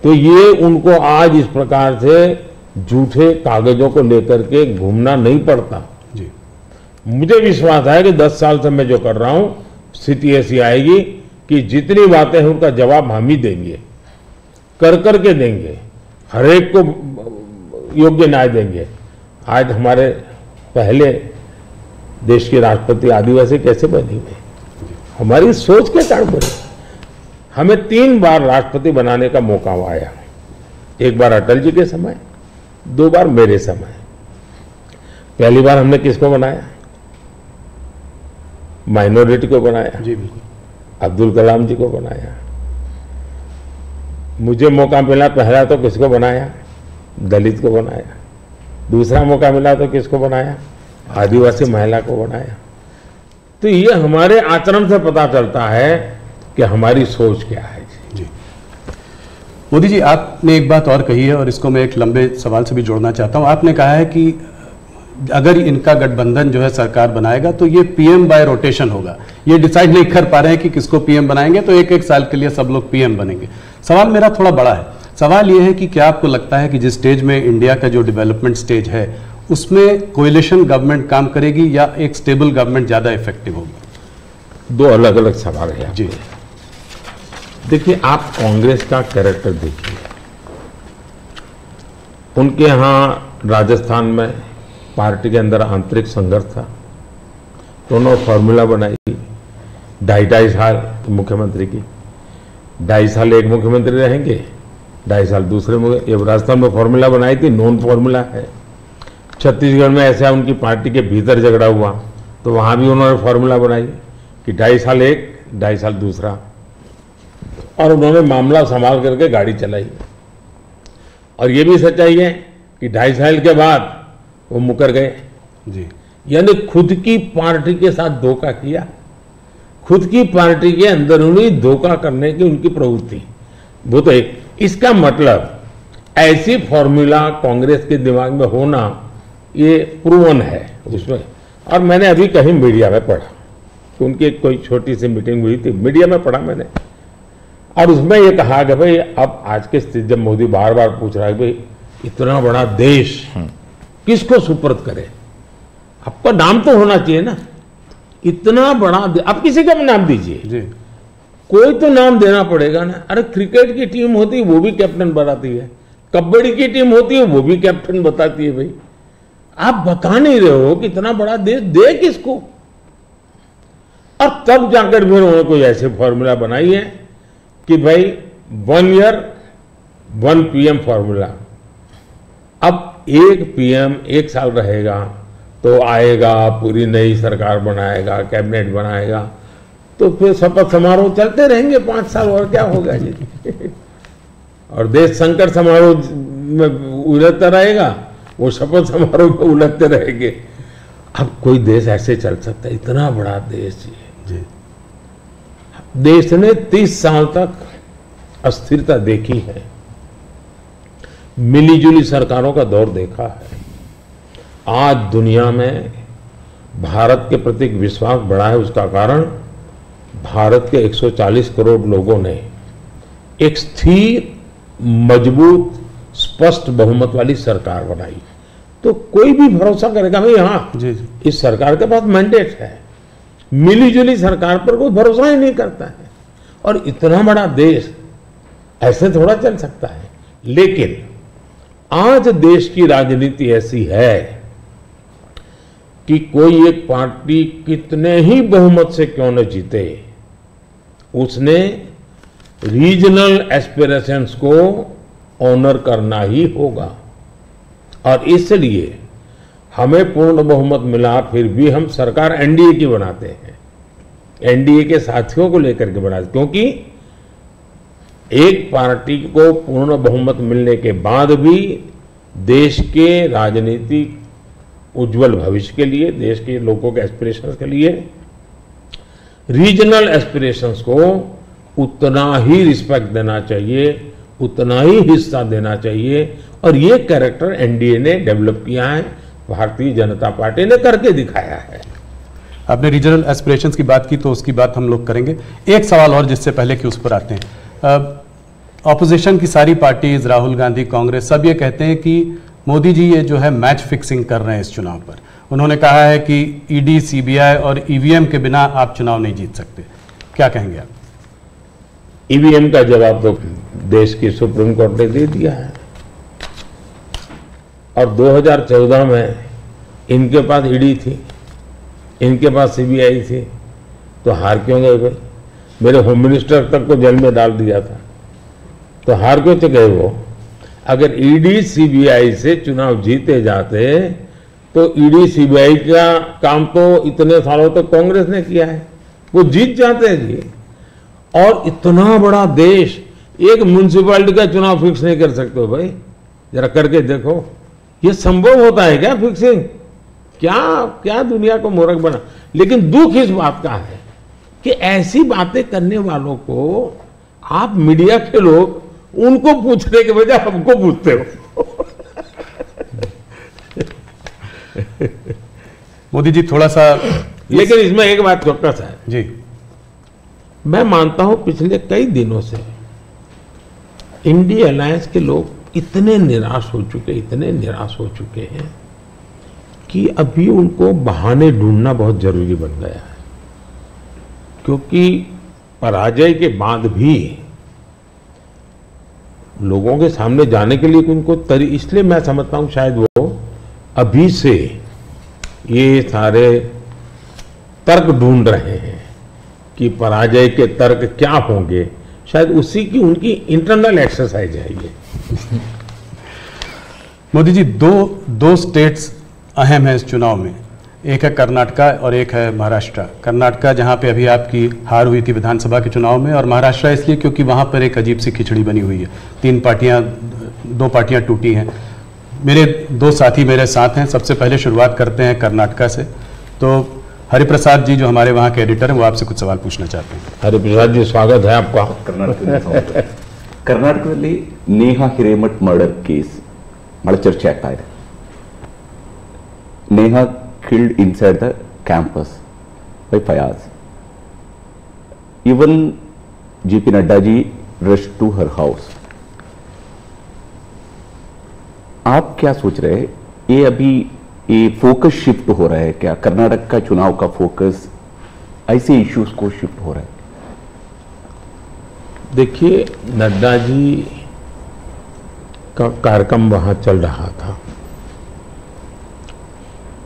तो ये उनको आज इस प्रकार से झूठे कागजों को लेकर के घूमना नहीं पड़ता। जी। मुझे विश्वास है कि 10 साल से मैं जो कर रहा हूं, स्थिति ऐसी आएगी कि जितनी बातें हैं उनका जवाब हम ही देंगे, कर करके देंगे, हर एक को योग्य न्याय देंगे। आज हमारे पहले देश के राष्ट्रपति आदिवासी कैसे बने हुए? हमारी सोच के कारण बने। हमें 3 बार राष्ट्रपति बनाने का मौका आया, एक बार अटल जी के समय, 2 बार मेरे समय। पहली बार हमने किसको बनाया? माइनॉरिटी को बनाया, जी बिल्कुल, अब्दुल कलाम जी को बनाया। मुझे मौका मिला पहला तो किसको बनाया? दलित को बनाया। दूसरा मौका मिला तो किसको बनाया? आदिवासी महिला को बनाया। तो ये हमारे आचरण से पता चलता है कि हमारी सोच क्या है। जी। मोदी जी, आपने एक बात और कही है और इसको मैं एक लंबे सवाल से भी जोड़ना चाहता हूं। आपने कहा है कि अगर इनका गठबंधन जो है सरकार बनाएगा तो ये पीएम बाय रोटेशन होगा। ये डिसाइड नहीं कर पा रहे हैं कि किसको पीएम बनाएंगे, तो एक साल के लिए सब लोग पीएम बनेंगे। सवाल मेरा थोड़ा बड़ा है। सवाल ये है कि क्या आपको लगता है कि जिस स्टेज में इंडिया का जो डेवलपमेंट स्टेज है उसमें कोएलिशन गवर्नमेंट काम करेगी या एक स्टेबल गवर्नमेंट ज्यादा इफेक्टिव होगी? 2 अलग अलग सवाल है जी। देखिए, आप कांग्रेस का कैरेक्टर देखिए। उनके यहां राजस्थान में पार्टी के अंदर आंतरिक संघर्ष था, तो उन्होंने फॉर्मूला बनाई 2.5 साल मुख्यमंत्री की। 2.5 साल एक मुख्यमंत्री रहेंगे, 2.5 साल दूसरे ये राजस्थान में फॉर्मूला बनाई थी, नॉन फॉर्मूला है। छत्तीसगढ़ में ऐसा उनकी पार्टी के भीतर झगड़ा हुआ तो वहां भी उन्होंने फॉर्मूला बनाई कि 2.5 साल एक, 2.5 साल दूसरा, और उन्होंने मामला संभाल करके गाड़ी चलाई। और ये भी सच्चाई है कि 2.5 साल के बाद वो मुकर गए। जी। यानी खुद की पार्टी के साथ धोखा किया, खुद की पार्टी के अंदरूनी धोखा करने की उनकी प्रवृत्ति, वो तो एक। इसका मतलब ऐसी फॉर्मूला कांग्रेस के दिमाग में होना ये प्रूवन है उसमें। और मैंने अभी कहीं मीडिया में पढ़ा कि उनकी कोई छोटी सी मीटिंग हुई थी, मीडिया में पढ़ा मैंने, और उसमें ये कहा कि भाई अब आज के स्थिति जब मोदी बार बार पूछ रहा है भाई इतना बड़ा देश किसको सुपर्द करे, आपका नाम तो होना चाहिए ना, इतना बड़ा आप किसी का भी नाम दीजिए जी। कोई तो नाम देना पड़ेगा ना। अरे क्रिकेट की टीम होती है वो भी कैप्टन बताती है, कबड्डी की टीम होती है वो भी कैप्टन बताती है। भाई आप बता नहीं रहे हो कि इतना बड़ा देश दे किसको। और तब जाकर फिर उन्होंने कोई ऐसे फॉर्मूला बनाई है कि भाई 1 ईयर 1 पीएम फॉर्मूला। अब एक पीएम 1 साल रहेगा तो आएगा, पूरी नई सरकार बनाएगा, कैबिनेट बनाएगा, तो फिर शपथ समारोह चलते रहेंगे 5 साल, और क्या होगा जी। और देश संकट समारोह में उलझता रहेगा, वो शपथ समारोह में उलझते रहेंगे। अब कोई देश ऐसे चल सकता है? इतना बड़ा देश जी। देश ने 30 साल तक अस्थिरता देखी है, मिलीजुली सरकारों का दौर देखा है, आज दुनिया में भारत के प्रति विश्वास बढ़ा है, उसका कारण भारत के 140 करोड़ लोगों ने एक स्थिर, मजबूत, स्पष्ट बहुमत वाली सरकार बनाई। तो कोई भी भरोसा करेगा भाई हाँ इस सरकार के पास मैंडेट है, मिली जुली सरकार पर कोई भरोसा ही नहीं करता है। और इतना बड़ा देश ऐसे थोड़ा चल सकता है। लेकिन आज देश की राजनीति ऐसी है कि कोई एक पार्टी कितने ही बहुमत से क्यों न जीते, उसने रीजनल एस्पिरेशंस को ऑनर करना ही होगा। और इसलिए हमें पूर्ण बहुमत मिला, फिर भी हम सरकार एनडीए की बनाते हैं, एनडीए के साथियों को लेकर के बनाते, क्योंकि एक पार्टी को पूर्ण बहुमत मिलने के बाद भी देश के राजनीतिक उज्जवल भविष्य के लिए, देश के लोगों के एस्पिरेशंस के लिए, रीजनल एस्पिरेशंस को उतना ही रिस्पेक्ट देना चाहिए, उतना ही हिस्सा देना चाहिए। और ये कैरेक्टर एनडीए ने डेवलप किया है, भारतीय जनता पार्टी ने करके दिखाया है। आपने रीजनल एस्पिरेशंस की बात की तो उसकी बात हम लोग करेंगे। एक सवाल और जिससे पहले कि उस पर आते हैं, ऑपोजिशन की सारी पार्टीज, राहुल गांधी, कांग्रेस, सब ये कहते हैं कि मोदी जी ये जो है मैच फिक्सिंग कर रहे हैं इस चुनाव पर। उन्होंने कहा है कि ईडी, सीबीआई और ईवीएम के बिना आप चुनाव नहीं जीत सकते। क्या कहेंगे आप? ईवीएम का जवाब तो देश की सुप्रीम कोर्ट ने दे दिया है। और 2014 में इनके पास ईडी थी, इनके पास सीबीआई थी, तो हार क्यों गए भाई? मेरे होम मिनिस्टर तक को जेल में डाल दिया था, तो हार क्यों थे गए वो? अगर ईडी सीबीआई से चुनाव जीते जाते तो ईडी सीबीआई का काम तो इतने सालों तक कांग्रेस ने किया है, वो जीत जाते हैं जी। और इतना बड़ा देश एक म्युनिसिपैलिटी का चुनाव फिक्स नहीं कर सकते हो भाई, जरा करके देखो, ये संभव होता है क्या फिक्सिंग? क्या क्या दुनिया को मूर्ख बना। लेकिन दुख इस बात का है कि ऐसी बातें करने वालों को आप मीडिया के लोग उनको पूछने के बजाय हमको पूछते हो। मोदी जी थोड़ा सा, लेकिन इसमें एक बात चौकस है जी, मैं मानता हूं पिछले कई दिनों से इंडिया अलायंस के लोग इतने निराश हो चुके, इतने निराश हो चुके हैं कि अभी उनको बहाने ढूंढना बहुत जरूरी बन गया है। क्योंकि पराजय के बाद भी लोगों के सामने जाने के लिए उनको इसलिए मैं समझता हूं शायद वो अभी से ये सारे तर्क ढूंढ रहे हैं कि पराजय के तर्क क्या होंगे, शायद उसी की उनकी इंटरनल एक्सरसाइज है ये। मोदी जी दो स्टेट्स अहम है इस चुनाव में, एक है कर्नाटका और एक है महाराष्ट्र। कर्नाटका जहां पे अभी आपकी हार हुई थी विधानसभा के चुनाव में, और महाराष्ट्र इसलिए क्योंकि वहां पर एक अजीब सी खिचड़ी बनी हुई है, दो पार्टियां टूटी हैं। मेरे दो साथी मेरे साथ हैं। सबसे पहले शुरुआत करते हैं कर्नाटका से। तो हरिप्रसाद जी जो हमारे वहाँ के एडिटर हैं वो आपसे कुछ सवाल पूछना चाहते हैं। हरिप्रसाद जी स्वागत है आपका। ಕರ್ನಾಟಕದಲ್ಲಿ ನೇಹಾ ಹಿರೇಮಠ್ ಮರ್ಡರ್ ಕೇಸ್ ಬಹಳ ಚರ್ಚೆ ಆಗ್ತಾ ಇದೆ. Neha killed inside the campus by Fayaz. Even JP Nadda ji rushed to her house. आप क्या सोच रहे हैं, ये अभी ये फोकस शिफ्ट हो रहा है क्या? कर्नाटक का चुनाव का फोकस ऐसे इश्यूज को शिफ्ट हो रहा है? देखिए, नड्डा जी का कार्यक्रम वहां चल रहा था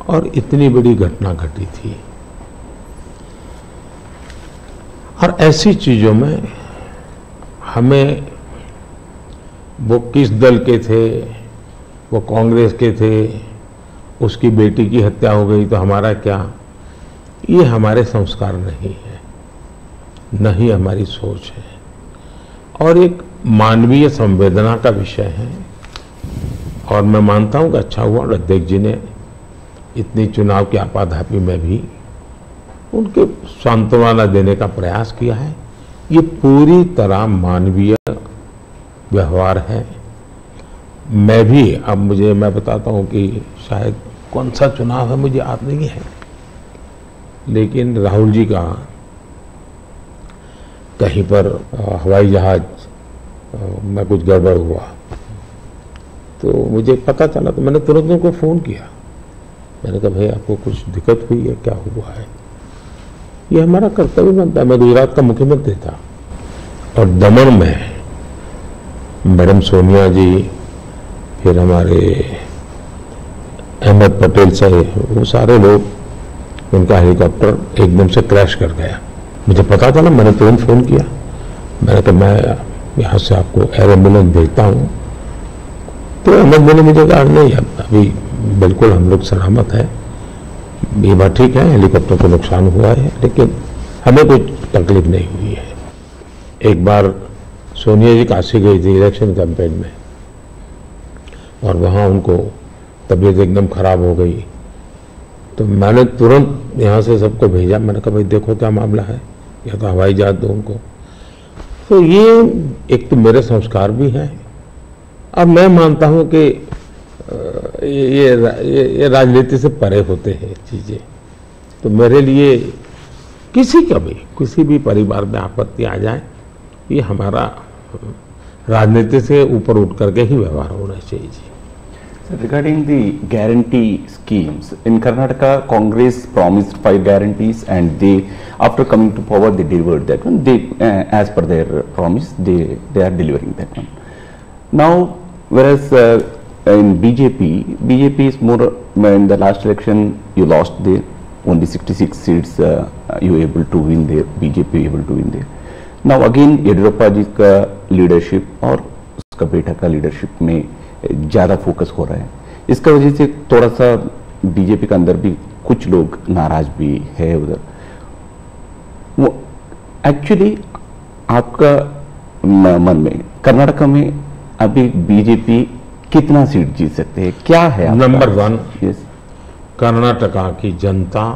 और इतनी बड़ी घटना घटी थी, और ऐसी चीजों में हमें वो किस दल के थे, वो कांग्रेस के थे, उसकी बेटी की हत्या हो गई तो हमारा क्या, ये हमारे संस्कार नहीं है, न ही हमारी सोच है, और एक मानवीय संवेदना का विषय है। और मैं मानता हूं कि अच्छा हुआ अध्यक्ष जी ने इतनी चुनाव की आपाधापी में भी उनके सांत्वना देने का प्रयास किया है। ये पूरी तरह मानवीय व्यवहार है। मैं भी अब मैं बताता हूं कि शायद कौन सा चुनाव है मुझे याद नहीं है, लेकिन राहुल जी का कहीं पर हवाई जहाज में कुछ गड़बड़ हुआ तो मुझे पता चला, तो मैंने तुरंत उनको फ़ोन किया। मैंने कहा भाई आपको कुछ दिक्कत हुई है, क्या हुआ है? ये हमारा कर्तव्य बनता है। मैं गुजरात का मुख्यमंत्री था और दमन में मैडम सोनिया जी, फिर हमारे अहमद पटेल साहब, वो सारे लोग, उनका हेलीकॉप्टर एकदम से क्रैश कर गया। मुझे पता था ना, मैंने तुरंत फ़ोन किया। मैंने कहा मैं यहाँ से आपको एयर एम्बुलेंस भेजता हूँ। तो अहमद ने मुझे कहा नहीं, अभी बिल्कुल हम लोग सलामत है, ये बात ठीक है, हेलीकॉप्टर को नुकसान हुआ है लेकिन हमें कोई तकलीफ नहीं हुई है। एक बार सोनिया जी काशी गई थी इलेक्शन कैंपेन में और वहाँ उनको तबीयत एकदम खराब हो गई, तो मैंने तुरंत यहाँ से सबको भेजा। मैंने कहा भाई देखो क्या मामला है, या तो हवाई जहाज दो उनको। तो ये एक तो मेरे संस्कार भी हैं और मैं मानता हूँ कि ये राजनीति से परे होते हैं चीज़ें। तो मेरे लिए किसी भी परिवार में आपत्ति आ जाए, ये हमारा राजनीति से ऊपर उठ करके ही व्यवहार होना चाहिए जी। Regarding the guarantee schemes, in Karnataka, Congress promised 5 guarantees, and they, after coming to power, they delivered that one. They, as per their promise, they are delivering that one. Now, whereas in BJP is more. In the last election, you lost there. Only 66 seats you were able to win there. BJP able to win there. Now again, Yediyurappa जी का leadership और उसका बेटा का leadership में ज़्यादा focus हो रहा है। इसका वजह से थोड़ा सा बीजेपी के अंदर भी कुछ लोग नाराज भी है उधर। वो एक्चुअली आपका मन में कर्नाटक में अभी बीजेपी कितना सीट जीत सकते हैं, क्या है? नंबर 1, कर्नाटका की जनता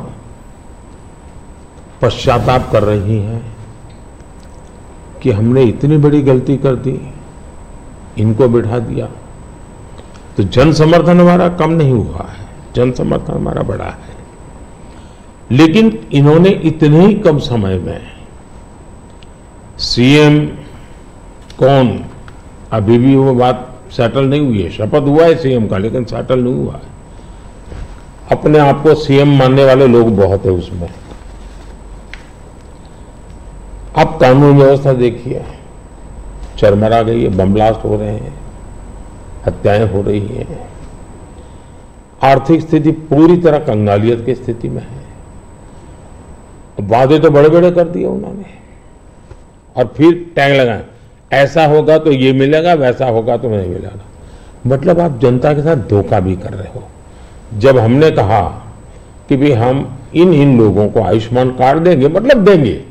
पश्चाताप कर रही है कि हमने इतनी बड़ी गलती कर दी, इनको बिठा दिया। तो जन समर्थन हमारा कम नहीं हुआ है, जन समर्थन हमारा बढ़ा है, लेकिन इन्होंने इतने ही कम समय में सीएम कौन, अभी भी वो बात सेटल नहीं हुई है। शपथ हुआ है सीएम का लेकिन सेटल नहीं हुआ है। अपने आप को सीएम मानने वाले लोग बहुत है उसमें। अब कानून व्यवस्था देखिए, चरमरा गई है, बम ब्लास्ट हो रहे हैं, हत्याएं हो रही हैं, आर्थिक स्थिति पूरी तरह कंगालियत की स्थिति में है। वादे तो बड़े बड़े कर दिए उन्होंने और फिर टैग लगाए, ऐसा होगा तो ये मिलेगा, वैसा होगा तो नहीं मिलेगा। मतलब आप जनता के साथ धोखा भी कर रहे हो। जब हमने कहा कि भी हम इन लोगों को आयुष्मान कार्ड देंगे, मतलब देंगे,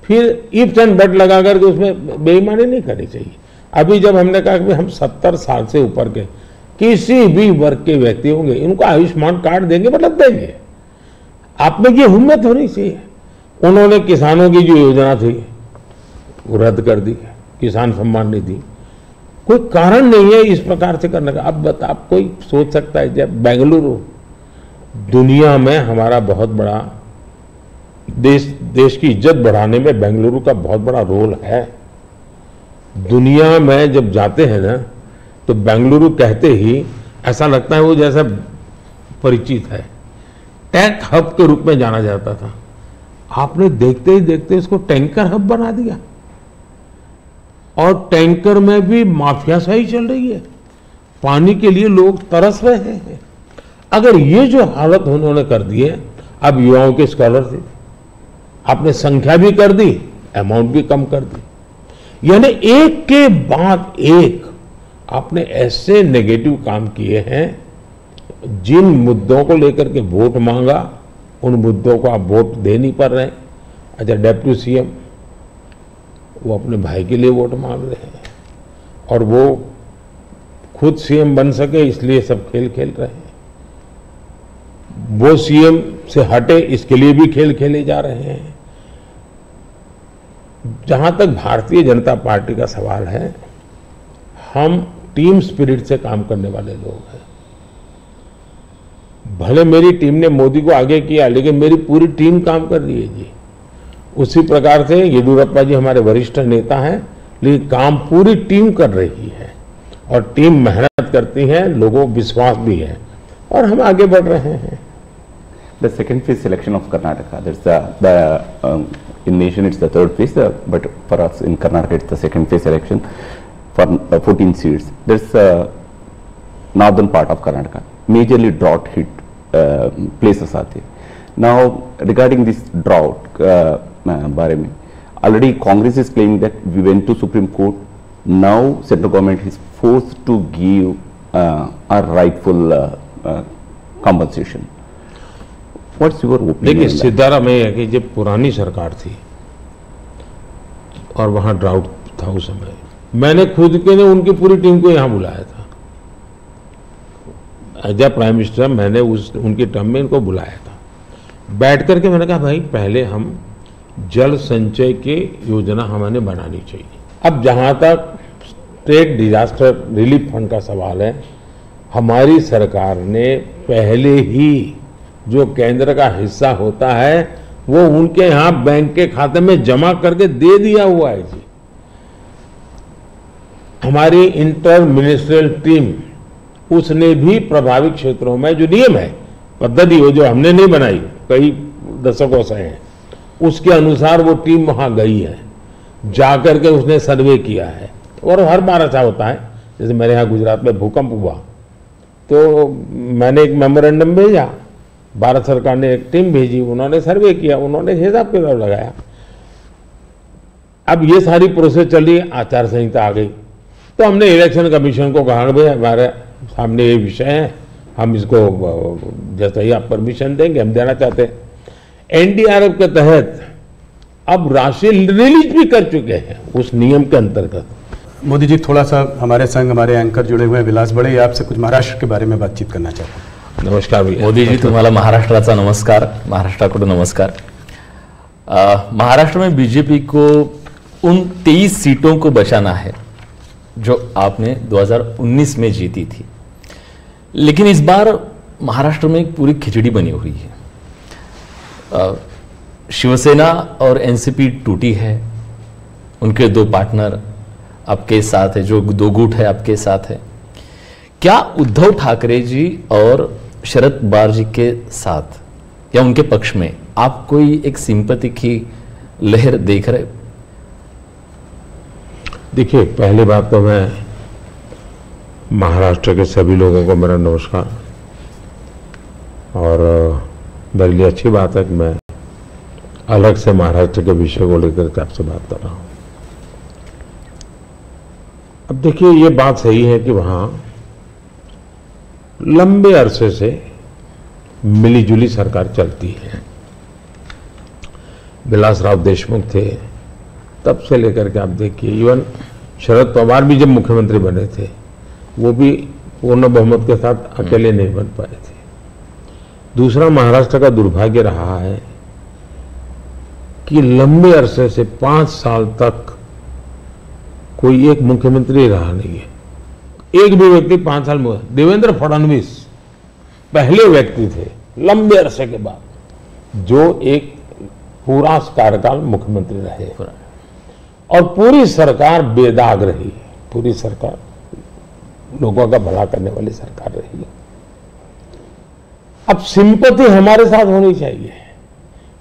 फिर इफ्स एंड बट लगा करके उसमें बेईमानी नहीं करनी चाहिए। अभी जब हमने कहा कि हम 70 साल से ऊपर के किसी भी वर्ग के व्यक्ति होंगे, इनको आयुष्मान कार्ड देंगे, मतलब देंगे। आप में ये हिम्मत होनी चाहिए। उन्होंने किसानों की जो योजना थी वो रद्द कर दी, किसान सम्मान निधि। कोई कारण नहीं है इस प्रकार से करने का। अब आप कोई सोच सकता है जब बेंगलुरु दुनिया में हमारा बहुत बड़ा देश की इज्जत बढ़ाने में बेंगलुरु का बहुत बड़ा रोल है। दुनिया में जब जाते हैं ना तो बेंगलुरु कहते ही ऐसा लगता है वो जैसा परिचित है। टेक हब के रूप में जाना जाता था, आपने देखते ही देखते इसको टैंकर हब बना दिया और टैंकर में भी माफियाशाही चल रही है। पानी के लिए लोग तरस रहे हैं। अगर ये जो हालत उन्होंने कर दी है, अब युवाओं की स्कॉलरशिप आपने संख्या भी कर दी, अमाउंट भी कम कर दी, यानी एक के बाद एक आपने ऐसे नेगेटिव काम किए हैं। जिन मुद्दों को लेकर के वोट मांगा उन मुद्दों को आप वोट दे नहीं पा रहे हैं। अच्छा, डेप्यूटी सीएम वो अपने भाई के लिए वोट मांग रहे हैं और वो खुद सीएम बन सके इसलिए सब खेल खेल रहे हैं। वो सीएम से हटे इसके लिए भी खेल खेले जा रहे हैं। जहां तक भारतीय जनता पार्टी का सवाल है, हम टीम स्पिरिट से काम करने वाले लोग हैं। भले मेरी टीम ने मोदी को आगे किया, लेकिन मेरी पूरी टीम काम कर रही है जी। उसी प्रकार से येदियुरप्पा जी हमारे वरिष्ठ नेता हैं, लेकिन काम पूरी टीम कर रही है और टीम मेहनत करती है, लोगों को विश्वास भी है और हम आगे बढ़ रहे हैं। The second phase selection of Karnataka, in nation it's the third phase, but for us in Karnataka it's the second phase election for 14 seats. There's northern part of Karnataka, majorly drought hit places are there. Now regarding this drought, बारे में already Congress is claiming that we went to Supreme Court. Now central government is forced to give a rightful compensation. What's your opinion? देखिए, सिद्धारा में है कि जब पुरानी सरकार थी और वहां ड्राउट था उस समय, मैंने खुद के ने उनकी पूरी टीम को यहां बुलाया था। एज ए प्राइम मिनिस्टर मैंने उनकी टर्म में इनको बुलाया था। बैठ करके मैंने कहा भाई पहले हम जल संचय की योजना हमें बनानी चाहिए। अब जहां तक स्टेट डिजास्टर रिलीफ फंड का सवाल है, हमारी सरकार ने पहले ही जो केंद्र का हिस्सा होता है वो उनके यहां बैंक के खाते में जमा करके दे दिया हुआ है जी। हमारी इंटर मिनिस्ट्रियल टीम उसने भी प्रभावित क्षेत्रों में जो नियम है, पद्धति हो जो हमने नहीं बनाई, कई दशकों से है, उसके अनुसार वो टीम वहां गई है, जाकर के उसने सर्वे किया है। और हर बार ऐसा होता है, जैसे मेरे यहाँ गुजरात में भूकंप हुआ तो मैंने एक मेमोरेंडम भेजा, भारत सरकार ने एक टीम भेजी, उन्होंने सर्वे किया, उन्होंने हिसाब किताब लगाया। अब ये सारी प्रोसेस चली, आचार संहिता आ गई, तो हमने इलेक्शन कमीशन को कहा भाई हमारे सामने ये विषय है, हम इसको जैसा ही आप परमिशन देंगे हम देना चाहते हैं। एनडीआरएफ के तहत अब राशि रिलीज भी कर चुके हैं उस नियम के अंतर्गत। मोदी जी, थोड़ा सा हमारे संग हमारे एंकर जुड़े हुए हैं विलास बड़े, आपसे कुछ महाराष्ट्र के बारे में बातचीत करना चाहते हैं। नमस्कार भैया। मोदी जी, तुम्हाला महाराष्ट्राचा नमस्कार, महाराष्ट्राकडून नमस्कार। महाराष्ट्र में बीजेपी को उन 23 सीटों को बचाना है जो आपने 2019 में जीती थी, लेकिन इस बार महाराष्ट्र में एक पूरी खिचड़ी बनी हुई है। शिवसेना और एनसीपी टूटी है, उनके दो पार्टनर आपके साथ है, जो दो गुट है आपके साथ है। क्या उद्धव ठाकरे जी और शरद पवार जी के साथ या उनके पक्ष में आप कोई एक सिंपैथी की लहर देख रहे? देखिए, पहली बात तो मैं महाराष्ट्र के सभी लोगों को मेरा नमस्कार, और मेरे लिए अच्छी बात है कि मैं अलग से महाराष्ट्र के विषय को लेकर आपसे बात कर रहा हूं। अब देखिए, ये बात सही है कि वहां लंबे अरसे से मिलीजुली सरकार चलती है। विलासराव देशमुख थे तब से लेकर के आप देखिए, इवन शरद पवार भी जब मुख्यमंत्री बने थे वो भी पूर्ण बहुमत के साथ अकेले नहीं बन पाए थे। दूसरा, महाराष्ट्र का दुर्भाग्य रहा है कि लंबे अरसे से 5 साल तक कोई एक मुख्यमंत्री रहा नहीं है। एक भी व्यक्ति 5 साल में, देवेंद्र फडणवीस पहले व्यक्ति थे लंबे अरसे के बाद जो एक पूरा कार्यकाल मुख्यमंत्री रहे, और पूरी सरकार बेदाग रही, पूरी सरकार लोगों का भला करने वाली सरकार रही। अब सिंपैथी हमारे साथ होनी चाहिए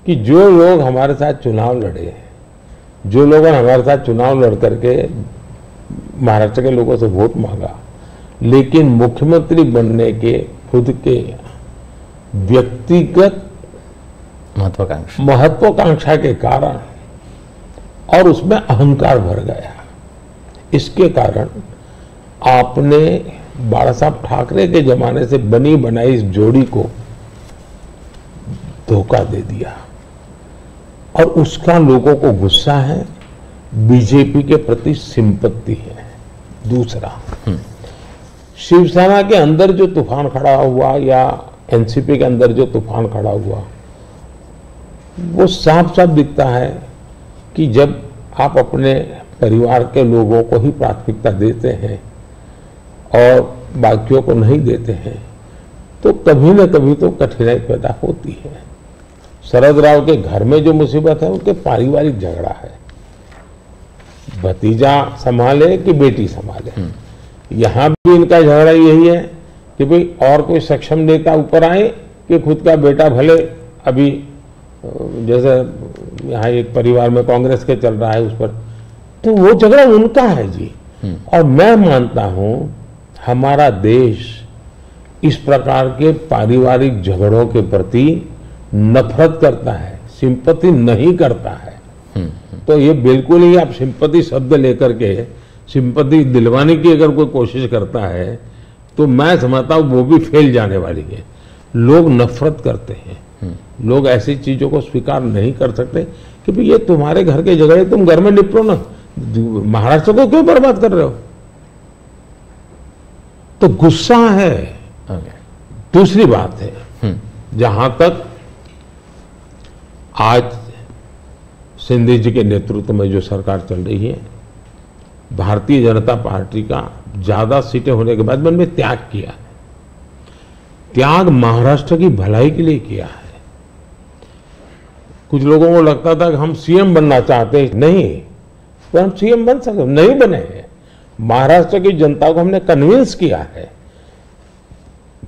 कि जो लोग हमारे साथ चुनाव लड़े, जो लोगों ने हमारे साथ चुनाव लड़ करके महाराष्ट्र के लोगों से वोट मांगा, लेकिन मुख्यमंत्री बनने के खुद के व्यक्तिगत महत्वाकांक्षा के कारण और उसमें अहंकार भर गया, इसके कारण आपने बाला साहब ठाकरे के जमाने से बनी बनाई इस जोड़ी को धोखा दे दिया, और उसका लोगों को गुस्सा है, बीजेपी के प्रति सिंपत्ति है। दूसरा, शिवसेना के अंदर जो तूफान खड़ा हुआ या एनसीपी के अंदर जो तूफान खड़ा हुआ, वो साफ साफ दिखता है कि जब आप अपने परिवार के लोगों को ही प्राथमिकता देते हैं और बाकियों को नहीं देते हैं, तो कभी न कभी तो कठिनाई पैदा होती है। शरद राव के घर में जो मुसीबत है उनके पारिवारिक झगड़ा है, भतीजा संभाले कि बेटी संभाले। यहां भी इनका झगड़ा यही है कि भाई और कोई सक्षम नेता ऊपर आए कि खुद का बेटा भले अभी जैसे यहाँ एक परिवार में कांग्रेस के चल रहा है उस पर, तो वो झगड़ा उनका है जी। और मैं मानता हूं हमारा देश इस प्रकार के पारिवारिक झगड़ों के प्रति नफरत करता है, सिंपैथी नहीं करता है। तो ये बिल्कुल ही आप सिंपैथी शब्द लेकर के सिंपैथी दिलवाने की अगर कोई कोशिश करता है तो मैं समझता हूं वो भी फेल जाने वाली है। लोग नफरत करते हैं, लोग ऐसी चीजों को स्वीकार नहीं कर सकते कि भाई ये तुम्हारे घर के झगड़े तुम घर में निपटो ना, महाराष्ट्र को क्यों बर्बाद कर रहे हो। तो गुस्सा है। दूसरी बात है, जहां तक आज सिंधे जी के नेतृत्व में जो सरकार चल रही है, भारतीय जनता पार्टी का ज्यादा सीटें होने के बाद मैंने त्याग किया है। त्याग महाराष्ट्र की भलाई के लिए किया है। कुछ लोगों को लगता था कि हम सीएम बनना चाहते हैं, नहीं, तो हम सीएम बन सकते नहीं बने हैं। महाराष्ट्र की जनता को हमने कन्विंस किया है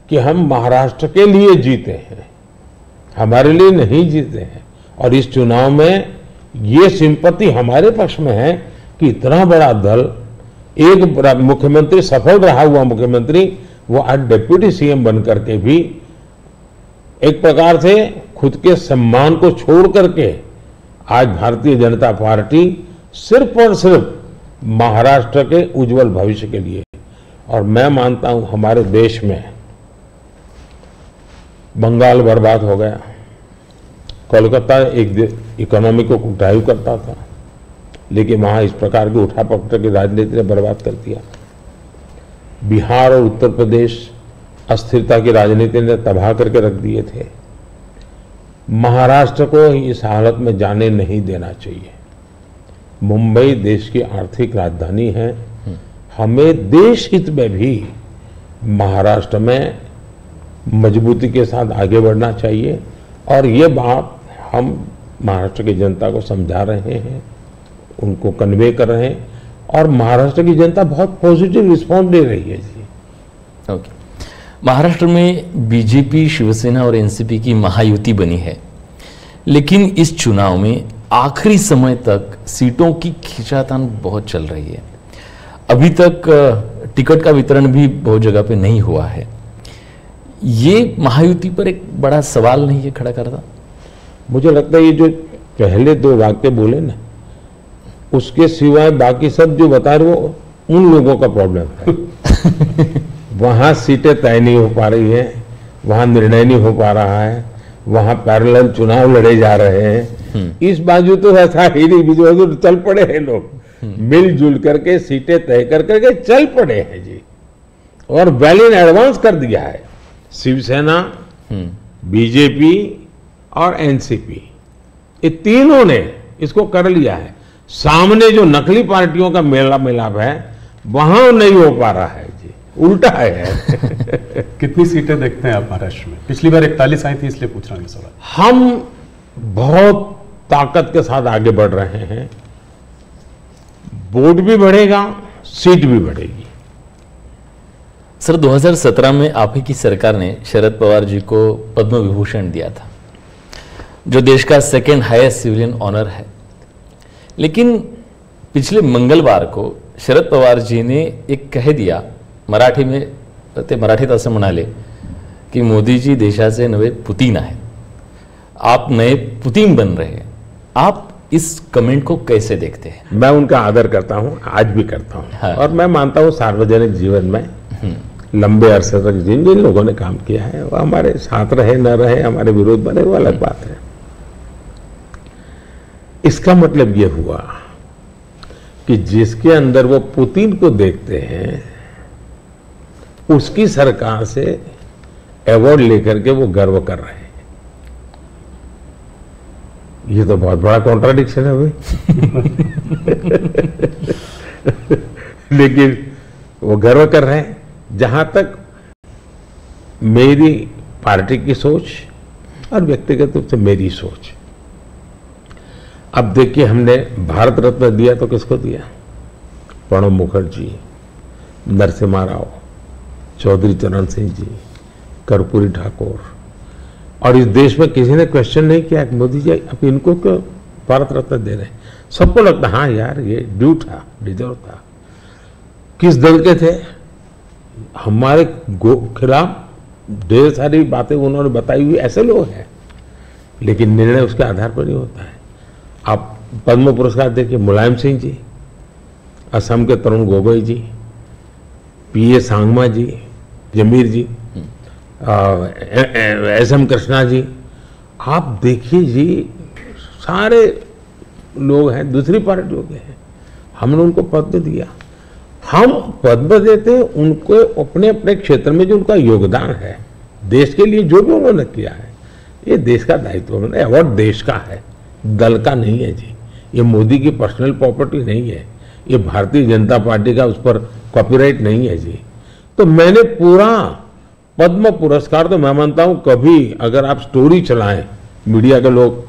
कि हम महाराष्ट्र के लिए जीते हैं, हमारे लिए नहीं जीते हैं। और इस चुनाव में ये सिंपैथी हमारे पक्ष में है कि इतना बड़ा दल, एक मुख्यमंत्री सफल रहा हुआ मुख्यमंत्री, वो आज डिप्टी सीएम बनकर के भी एक प्रकार से खुद के सम्मान को छोड़ करके आज भारतीय जनता पार्टी सिर्फ और सिर्फ महाराष्ट्र के उज्जवल भविष्य के लिए। और मैं मानता हूं हमारे देश में बंगाल बर्बाद हो गया, कोलकाता एक इकोनॉमी को ड्राइव करता था, लेकिन वहां इस प्रकार की उठापटक की राजनीति ने बर्बाद कर दिया। बिहार और उत्तर प्रदेश अस्थिरता की राजनीति ने तबाह करके रख दिए थे। महाराष्ट्र को इस हालत में जाने नहीं देना चाहिए। मुंबई देश की आर्थिक राजधानी है, हमें देश हित में भी महाराष्ट्र में मजबूती के साथ आगे बढ़ना चाहिए। और ये बात हम महाराष्ट्र की जनता को समझा रहे हैं, उनको कन्वे कर रहे हैं, और महाराष्ट्र की जनता बहुत पॉजिटिव रिस्पॉन्स दे रही है जी। ओके, महाराष्ट्र में बीजेपी, शिवसेना और एनसीपी की महायुति बनी है, लेकिन इस चुनाव में आखिरी समय तक सीटों की खींचातान बहुत चल रही है। अभी तक टिकट का वितरण भी बहुत जगह पे नहीं हुआ है। ये महायुति पर एक बड़ा सवाल नहीं है खड़ा करता? मुझे लगता है ये जो पहले दो वाक्य बोले ना, उसके सिवाय बाकी सब जो बता रहे वो उन लोगों का प्रॉब्लम है। वहां सीटें तय नहीं हो पा रही है, वहां निर्णय नहीं हो पा रहा है, वहां पैरेलल चुनाव लड़े जा रहे हैं। इस बाजू तो ऐसा ही नहीं, तो चल पड़े हैं लोग, मिलजुल करके सीटें तय कर करके चल पड़े हैं जी, और वेल इन एडवांस कर दिया है। शिवसेना, बीजेपी और एनसीपी, ये तीनों ने इसको कर लिया है। सामने जो नकली पार्टियों का मेला मिलाप है वहां नहीं हो पा रहा है जी, उल्टा है। कितनी सीटें देखते हैं आप महाराष्ट्र में? पिछली बार 41 आई थी, इसलिए पूछ रहा हूं ये सवाल। हम बहुत ताकत के साथ आगे बढ़ रहे हैं, वोट भी बढ़ेगा, सीट भी बढ़ेगी। सर, 2017 में आप ही की सरकार ने शरद पवार जी को पद्म विभूषण दिया था, जो देश का सेकेंड हाईएस्ट सिविलियन ऑनर है। लेकिन पिछले मंगलवार को शरद पवार जी ने एक कह दिया, मराठी में ते मराठीत असं म्हणाले की मोदी जी देशाचे नवे पुतीन आहेत, आप नए पुतीन बन रहे हैं। आप इस कमेंट को कैसे देखते हैं? मैं उनका आदर करता हूं, आज भी करता हूं। हाँ। और मैं मानता हूं सार्वजनिक जीवन में लंबे अरसे तक जिन जिन लोगों ने काम किया है वो हमारे साथ रहे न रहे, हमारे विरोध बने, वो अलग बात है। इसका मतलब ये हुआ कि जिसके अंदर वो पुतिन को देखते हैं उसकी सरकार से अवार्ड लेकर के वो गर्व कर रहे हैं। ये तो बहुत बड़ा कॉन्ट्राडिक्शन है भाई। लेकिन वो गर्व कर रहे हैं। जहां तक मेरी पार्टी की सोच और व्यक्तिगत रूप से मेरी सोच। अब देखिए, हमने भारत रत्न दिया तो किसको दिया? प्रणब मुखर्जी, नरसिम्हा राव, चौधरी चरण सिंह जी, कर्पूरी ठाकुर, और इस देश में किसी ने क्वेश्चन नहीं किया कि मोदी जी अब इनको क्यों भारत रत्न दे रहे हैं। सबको लगता हाँ यार ये ड्यू था, डिजर्व था। किस दल के थे? हमारे खिलाफ ढेर सारी बातें उन्होंने बताई हुई ऐसे लोग हैं, लेकिन निर्णय उसके आधार पर नहीं होता है। आप पद्म पुरस्कार देखिए, मुलायम सिंह जी, असम के तरुण गोगोई जी, पीए सांगमा जी, जमीर जी, एसएम कृष्णा जी, आप देखिए जी, सारे लोग हैं दूसरी पार्टियों के हैं, हमने उनको पद्म दिया। हम पद्म देते हैं उनको अपने अपने क्षेत्र में जो उनका योगदान है, देश के लिए जो भी उन्होंने किया है, ये देश का दायित्व है। अवार्ड देश का है, दल का नहीं है जी। ये मोदी की पर्सनल प्रॉपर्टी नहीं है, ये भारतीय जनता पार्टी का उस पर कॉपीराइट नहीं है जी। तो मैंने पूरा पद्म पुरस्कार, तो मैं मानता हूं कभी अगर आप स्टोरी चलाएं, मीडिया के लोग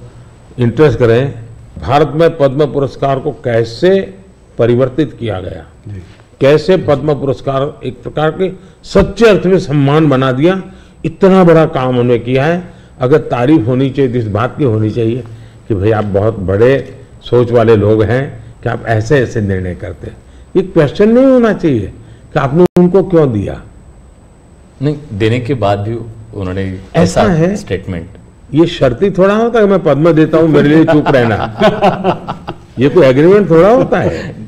इंटरेस्ट करें, भारत में पद्म पुरस्कार को कैसे परिवर्तित किया गया, कैसे पद्म पुरस्कार एक प्रकार के सच्चे अर्थ में सम्मान बना दिया, इतना बड़ा काम उन्होंने किया है। अगर तारीफ होनी चाहिए तो इस बात की होनी चाहिए कि भाई आप बहुत बड़े सोच वाले लोग हैं कि आप ऐसे ऐसे निर्णय करते हैं। ये क्वेश्चन नहीं होना चाहिए कि आपने उनको क्यों दिया। नहीं, देने के बाद भी उन्होंने ऐसा है स्टेटमेंट, ये शर्ती थोड़ा होता है कि मैं पद्म देता हूं मेरे लिए चुप रहना। ये कोई एग्रीमेंट थोड़ा होता है,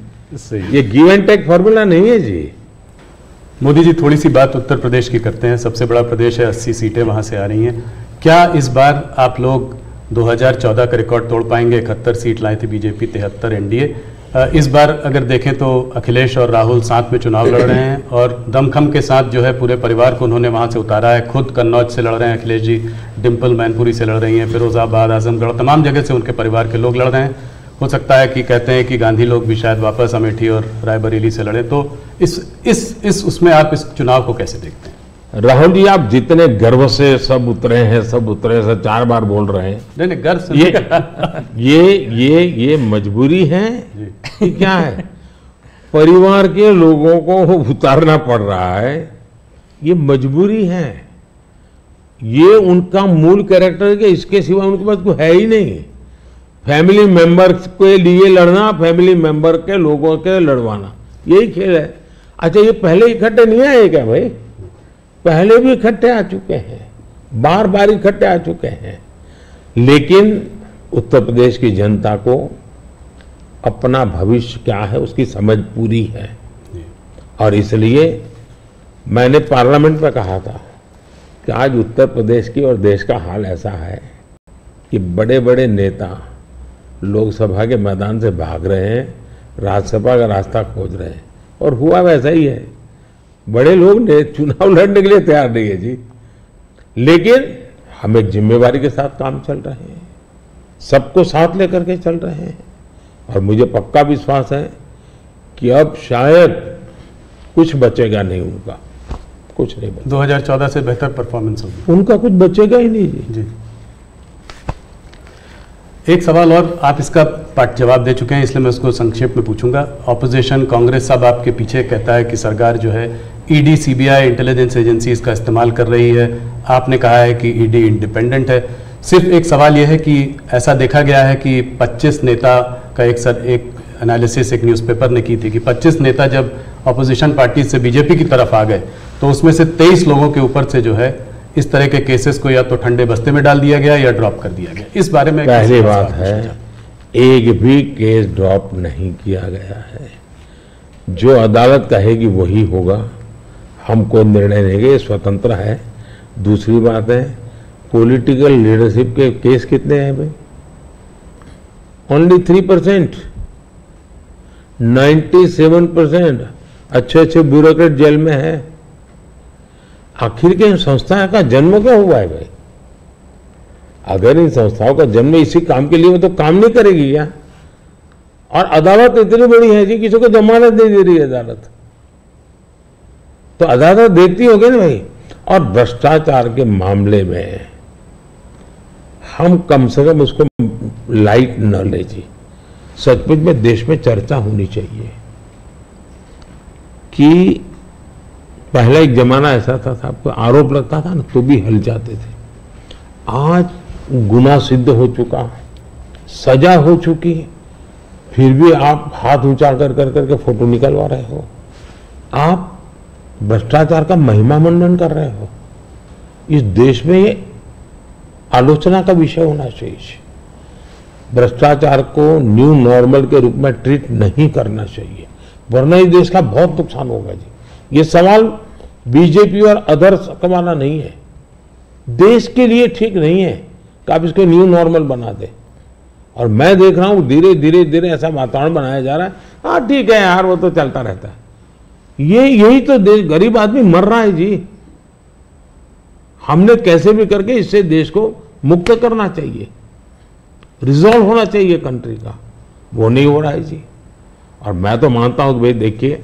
ये गिव एंड टेक फॉर्मूला नहीं है जी। मोदी जी, थोड़ी सी बात उत्तर प्रदेश की करते हैं। सबसे बड़ा प्रदेश है, 80 सीटें वहां से आ रही हैं। क्या इस बार आप लोग 2014 का रिकॉर्ड तोड़ पाएंगे? 71 सीट लाए थे बीजेपी, 73 एनडीए। इस बार अगर देखें तो अखिलेश और राहुल साथ में चुनाव लड़ रहे हैं और दमखम के साथ जो है पूरे परिवार को उन्होंने वहां से उतारा है। खुद कन्नौज से लड़ रहे हैं अखिलेश जी, डिम्पल मैनपुरी से लड़ रही हैं, फिरोजाबाद, आजमगढ़, तमाम जगह से उनके परिवार के लोग लड़ रहे हैं। हो सकता है कि कहते हैं कि गांधी लोग भी शायद वापस अमेठी और रायबरेली से लड़े। तो इस उसमें आप इस चुनाव को कैसे देखते हैं? राहुल जी, आप जितने गर्व से सब उतरे हैं, सब 4 बार बोल रहे हैं। नहीं, गर्व से ये मजबूरी है कि क्या है? परिवार के लोगों को उतारना पड़ रहा है, ये मजबूरी है। ये उनका मूल कैरेक्टर के, इसके सिवा उनके पास कोई है ही नहीं। फैमिली मेंबर के लिए लड़ना, फैमिली मेंबर के लोगों के लड़वाना, यही खेल है। अच्छा, ये पहले इकट्ठे नहीं आए क्या भाई? पहले भी इकट्ठे आ चुके हैं, बार बार इकट्ठे आ चुके हैं। लेकिन उत्तर प्रदेश की जनता को अपना भविष्य क्या है उसकी समझ पूरी है, और इसलिए मैंने पार्लियामेंट में कहा था कि आज उत्तर प्रदेश की और देश का हाल ऐसा है कि बड़े बड़े नेता लोकसभा के मैदान से भाग रहे हैं, राज्यसभा का रास्ता खोज रहे हैं, और हुआ वैसा ही है। बड़े लोग ने चुनाव लड़ने के लिए तैयार नहीं है जी। लेकिन हम एक जिम्मेवारी के साथ काम चल रहे हैं, सबको साथ लेकर के चल रहे हैं, और मुझे पक्का विश्वास है कि अब शायद कुछ बचेगा नहीं, उनका कुछ नहीं बचेगा। 2014 से बेहतर परफॉर्मेंस होगी, उनका कुछ बचेगा ही नहीं जी। जी, एक सवाल और, आप इसका पाठ जवाब दे चुके हैं इसलिए मैं उसको संक्षेप में पूछूंगा। ऑपोजिशन कांग्रेस सब आपके पीछे कहता है कि सरकार जो है ईडी, सीबीआई, इंटेलिजेंस एजेंसीज का इस्तेमाल कर रही है। आपने कहा है कि ईडी इंडिपेंडेंट है। सिर्फ एक सवाल यह है कि ऐसा देखा गया है कि 25 नेता का एक एनालिसिस एक न्यूज़पेपर ने की थी कि 25 नेता जब ऑपोजिशन पार्टी से बीजेपी की तरफ आ गए तो उसमें से 23 लोगों के ऊपर से जो है इस तरह के केसेस को या तो ठंडे बस्ते में डाल दिया गया या ड्रॉप कर दिया गया। इस बारे में पहली बात है, एक भी केस ड्रॉप नहीं किया गया है। जो अदालत कहेगी वही होगा, हम कोई निर्णय नहीं लेंगे, स्वतंत्र है। दूसरी बात है, पॉलिटिकल लीडरशिप के केस कितने हैं भाई? ओनली 3%। 97% अच्छे अच्छे ब्यूरोक्रेट जेल में है। आखिर के इन संस्थाओं का जन्म क्या हुआ है भाई? अगर इन संस्थाओं का जन्म इसी काम के लिए हो तो काम नहीं करेगी क्या? और अदालत इतनी बड़ी है जी, किसी को जमानत नहीं दे रही है अदालत, तो अदालत देखती होगी ना भाई। और भ्रष्टाचार के मामले में हम कम से कम उसको लाइट न ले जी। सचमुच में देश में चर्चा होनी चाहिए कि पहला एक जमाना ऐसा था आपको आरोप लगता था ना तो भी हल जाते थे। आज गुनाह सिद्ध हो चुका, सजा हो चुकी, फिर भी आप हाथ ऊंचा कर करके फोटो निकलवा रहे हो, आप भ्रष्टाचार का महिमा मंडन कर रहे हो। इस देश में ये आलोचना का विषय होना चाहिए। भ्रष्टाचार को न्यू नॉर्मल के रूप में ट्रीट नहीं करना चाहिए, वरना इस देश का बहुत नुकसान होगा जी। ये सवाल बीजेपी और अदर्स का वाला नहीं है, देश के लिए ठीक नहीं है कि आप इसको न्यू नॉर्मल बना दे। और मैं देख रहा हूं धीरे धीरे धीरे ऐसा वातावरण बनाया जा रहा है, हाँ ठीक है यार वो तो चलता रहता है। यही तो देश, गरीब आदमी मर रहा है जी। हमने कैसे भी करके इससे देश को मुक्त करना चाहिए, रिजॉल्व होना चाहिए कंट्री का, वो नहीं हो रहा है जी। और मैं तो मानता हूं कि भाई देखिए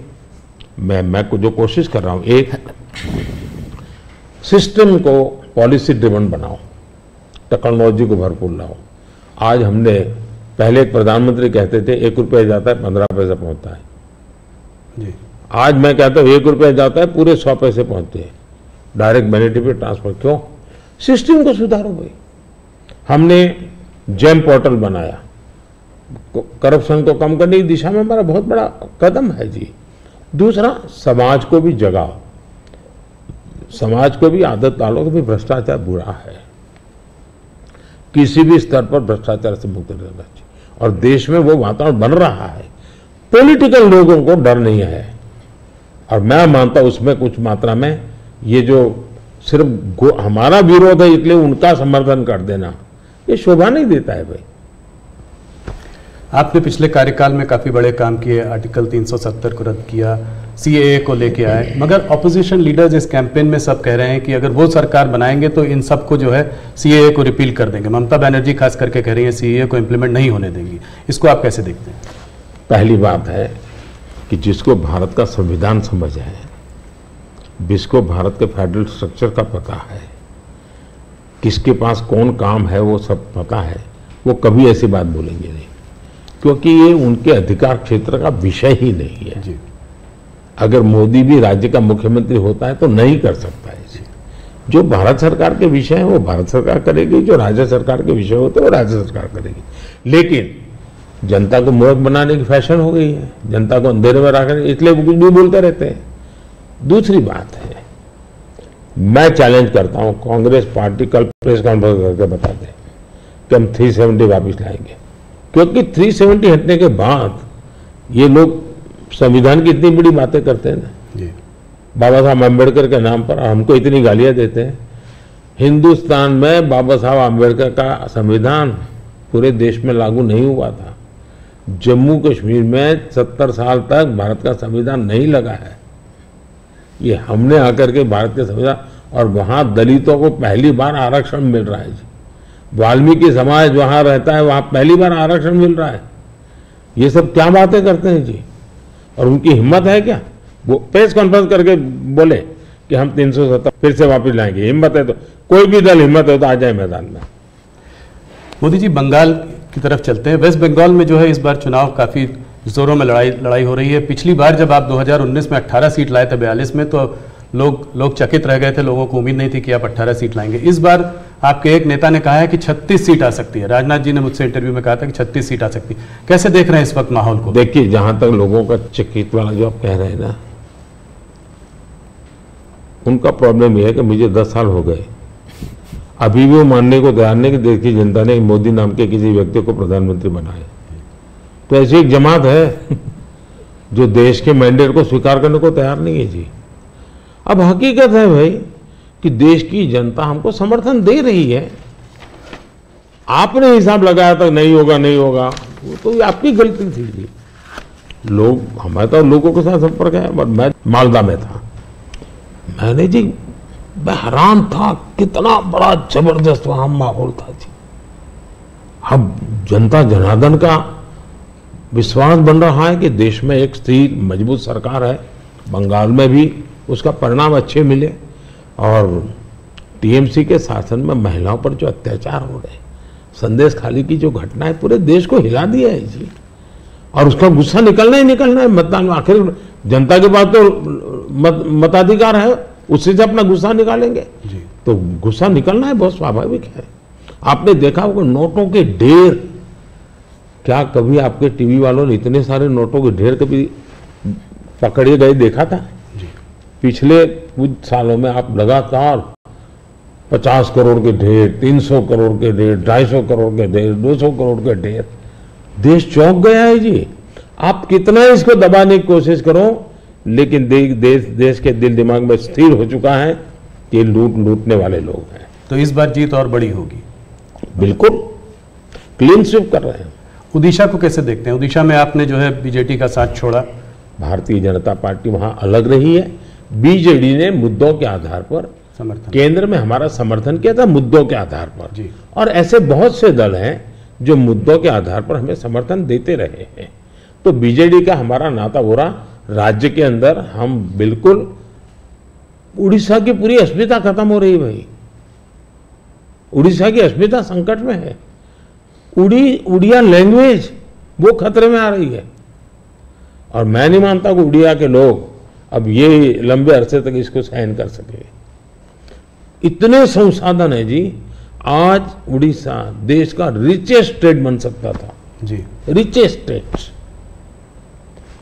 मैं जो कोशिश कर रहा हूं, एक सिस्टम को पॉलिसी ड्रिवन बनाओ, टेक्नोलॉजी को भरपूर लाओ। आज हमने पहले एक प्रधानमंत्री कहते थे 1 रुपया जाता है 15 पैसे पहुंचता है जी। आज मैं कहता हूं 1 रुपया जाता है पूरे 100 पैसे पहुंचते हैं, डायरेक्ट बेनिफिट ट्रांसफर। क्यों? सिस्टम को सुधारो भाई। हमने जेम पोर्टल बनाया, करप्शन को कम करने की दिशा में हमारा बहुत बड़ा कदम है जी। दूसरा, समाज को भी जगाओ, समाज को भी आदत डालो कि भ्रष्टाचार बुरा है, किसी भी स्तर पर भ्रष्टाचार से मुक्त रहना चाहिए। और देश में वो वातावरण बन रहा है, पॉलिटिकल लोगों को डर नहीं है। और मैं मानता हूं उसमें कुछ मात्रा में ये जो सिर्फ हमारा विरोध है इसलिए उनका समर्थन कर देना, ये शोभा नहीं देता है भाई। आपने पिछले कार्यकाल में काफी बड़े काम किए, आर्टिकल 370 को रद्द किया, सीएए को लेके आए, मगर ऑपोजिशन लीडर्स इस कैंपेन में सब कह रहे हैं कि अगर वो सरकार बनाएंगे तो इन सबको जो है सीएए को रिपील कर देंगे। ममता बनर्जी खास करके कह रही है सीएए को इम्प्लीमेंट नहीं होने देंगी। इसको आप कैसे देखते हैं? पहली बात है कि जिसको भारत का संविधान समझ है, जिसको भारत के फेडरल स्ट्रक्चर का पता है, किसके पास कौन काम है वो सब पता है, वो कभी ऐसी बात बोलेंगे नहीं, क्योंकि ये उनके अधिकार क्षेत्र का विषय ही नहीं है जी। अगर मोदी भी राज्य का मुख्यमंत्री होता है तो नहीं कर सकता है जी। जो भारत सरकार के विषय है वो भारत सरकार करेगी, जो राज्य सरकार के विषय होते हैं वो राज्य सरकार करेगी। लेकिन जनता को मूर्ख बनाने की फैशन हो गई है, जनता को अंधेरे में रखने, इसलिए वो कुछ भी बोलते रहते हैं। दूसरी बात है, मैं चैलेंज करता हूं कांग्रेस पार्टी कल प्रेस कॉन्फ्रेंस करके बता दे कि हम 370 वापिस लाएंगे, क्योंकि 370 हटने के बाद ये लोग संविधान की इतनी बड़ी बातें करते हैं ना, बाबा साहब अम्बेडकर के नाम पर हमको इतनी गालियां देते हैं। हिंदुस्तान में बाबा साहब अम्बेडकर का संविधान पूरे देश में लागू नहीं हुआ था। जम्मू कश्मीर में 70 साल तक भारत का संविधान नहीं लगा है। ये हमने आकर के भारत के संविधान, और वहां दलितों को पहली बार आरक्षण मिल रहा है जी। वाल्मीकि समाज वहां रहता है, वहां पहली बार आरक्षण मिल रहा है। ये सब क्या बातें करते हैं जी। और उनकी हिम्मत है क्या वो प्रेस कॉन्फ्रेंस करके बोले कि हम 370 फिर से वापस लाएंगे? हिम्मत है तो कोई भी दल हिम्मत है तो आ जाए मैदान में। मोदी जी, बंगाल की तरफ चलते हैं। वेस्ट बंगाल में जो है इस बार चुनाव काफी जोरों में लड़ाई हो रही है। पिछली बार जब आप 2019 में 18 सीट लाए थे 42 में, तो लोग चकित रह गए थे, लोगों को उम्मीद नहीं थी कि आप 18 सीट लाएंगे। इस बार आपके एक नेता ने कहा है कि 36 सीट आ सकती है। राजनाथ जी ने मुझसे इंटरव्यू में कहा था कि 36 सीट आ सकती है। कैसे देख रहे हैं इस वक्त माहौल को? देखिए, जहां तक लोगों का चकित वाला जो आप कह रहे हैं ना, उनका प्रॉब्लम यह है कि मुझे 10 साल हो गए, अभी भी वो मानने को तैयार नहीं कि देश की जनता ने मोदी नाम के किसी व्यक्ति को प्रधानमंत्री बनाया। तो ऐसी एक जमात है जो देश के मैंडेट को स्वीकार करने को तैयार नहीं है जी। अब हकीकत है भाई कि देश की जनता हमको समर्थन दे रही है। आपने हिसाब लगाया था नहीं होगा नहीं होगा, वो तो आपकी गलती थी जी। लोग, हमारे तो लोगों के साथ संपर्क है, बट मैं मालदा में था, मैंने जी मैं हैरान था कितना बड़ा जबरदस्त वहां माहौल था जी। अब जनता जनार्दन का विश्वास बन रहा है कि देश में एक स्थिर मजबूत सरकार है। बंगाल में भी उसका परिणाम अच्छे मिले, और टीएमसी के शासन में महिलाओं पर जो अत्याचार हो रहे हैं, संदेश खाली की जो घटना है, पूरे देश को हिला दिया है जी। और उसका गुस्सा निकलना ही निकलना है मतदान में। आखिर जनता के पास तो मताधिकार है, उससे से अपना गुस्सा निकालेंगे जी। तो गुस्सा निकलना है, बहुत स्वाभाविक है। आपने देखा होगा नोटों के ढेर, क्या कभी आपके टीवी वालों ने इतने सारे नोटों के ढेर कभी पकड़े गए देखा था? पिछले कुछ सालों में आप लगातार 50 करोड़ के ढेर, 300 करोड़ के ढेर, 250 करोड़ के ढेर, 200 करोड़ के ढेर, देश चौंक गया है जी। आप कितना इसको दबाने की कोशिश करो, लेकिन देश के दिल दिमाग में स्थिर हो चुका है कि लूटने वाले लोग हैं। तो इस बार जीत और बड़ी होगी। बिल्कुल क्लीन स्वीप कर रहे हैं। उड़ीसा को कैसे देखते हैं? उड़ीसा में आपने जो है बीजेडी का साथ छोड़ा। भारतीय जनता पार्टी वहां अलग रही है। बीजेडी ने मुद्दों के आधार पर समर्थन केंद्र में हमारा समर्थन किया था, मुद्दों के आधार पर जी। और ऐसे बहुत से दल हैं जो मुद्दों के आधार पर हमें समर्थन देते रहे हैं। तो बीजेडी का हमारा नाता हो रहा, राज्य के अंदर हम बिल्कुल, उड़ीसा की पूरी अस्मिता खत्म हो रही है भाई। उड़ीसा की अस्मिता संकट में है। उड़िया लैंग्वेज वो खतरे में आ रही है। और मैं नहीं मानता कि उड़िया के लोग अब ये लंबे अरसे तक इसको सहन कर सके। इतने संसाधन है जी। आज उड़ीसा देश का रिचेस्ट स्टेट बन सकता था जी, रिचेस्ट स्टेट,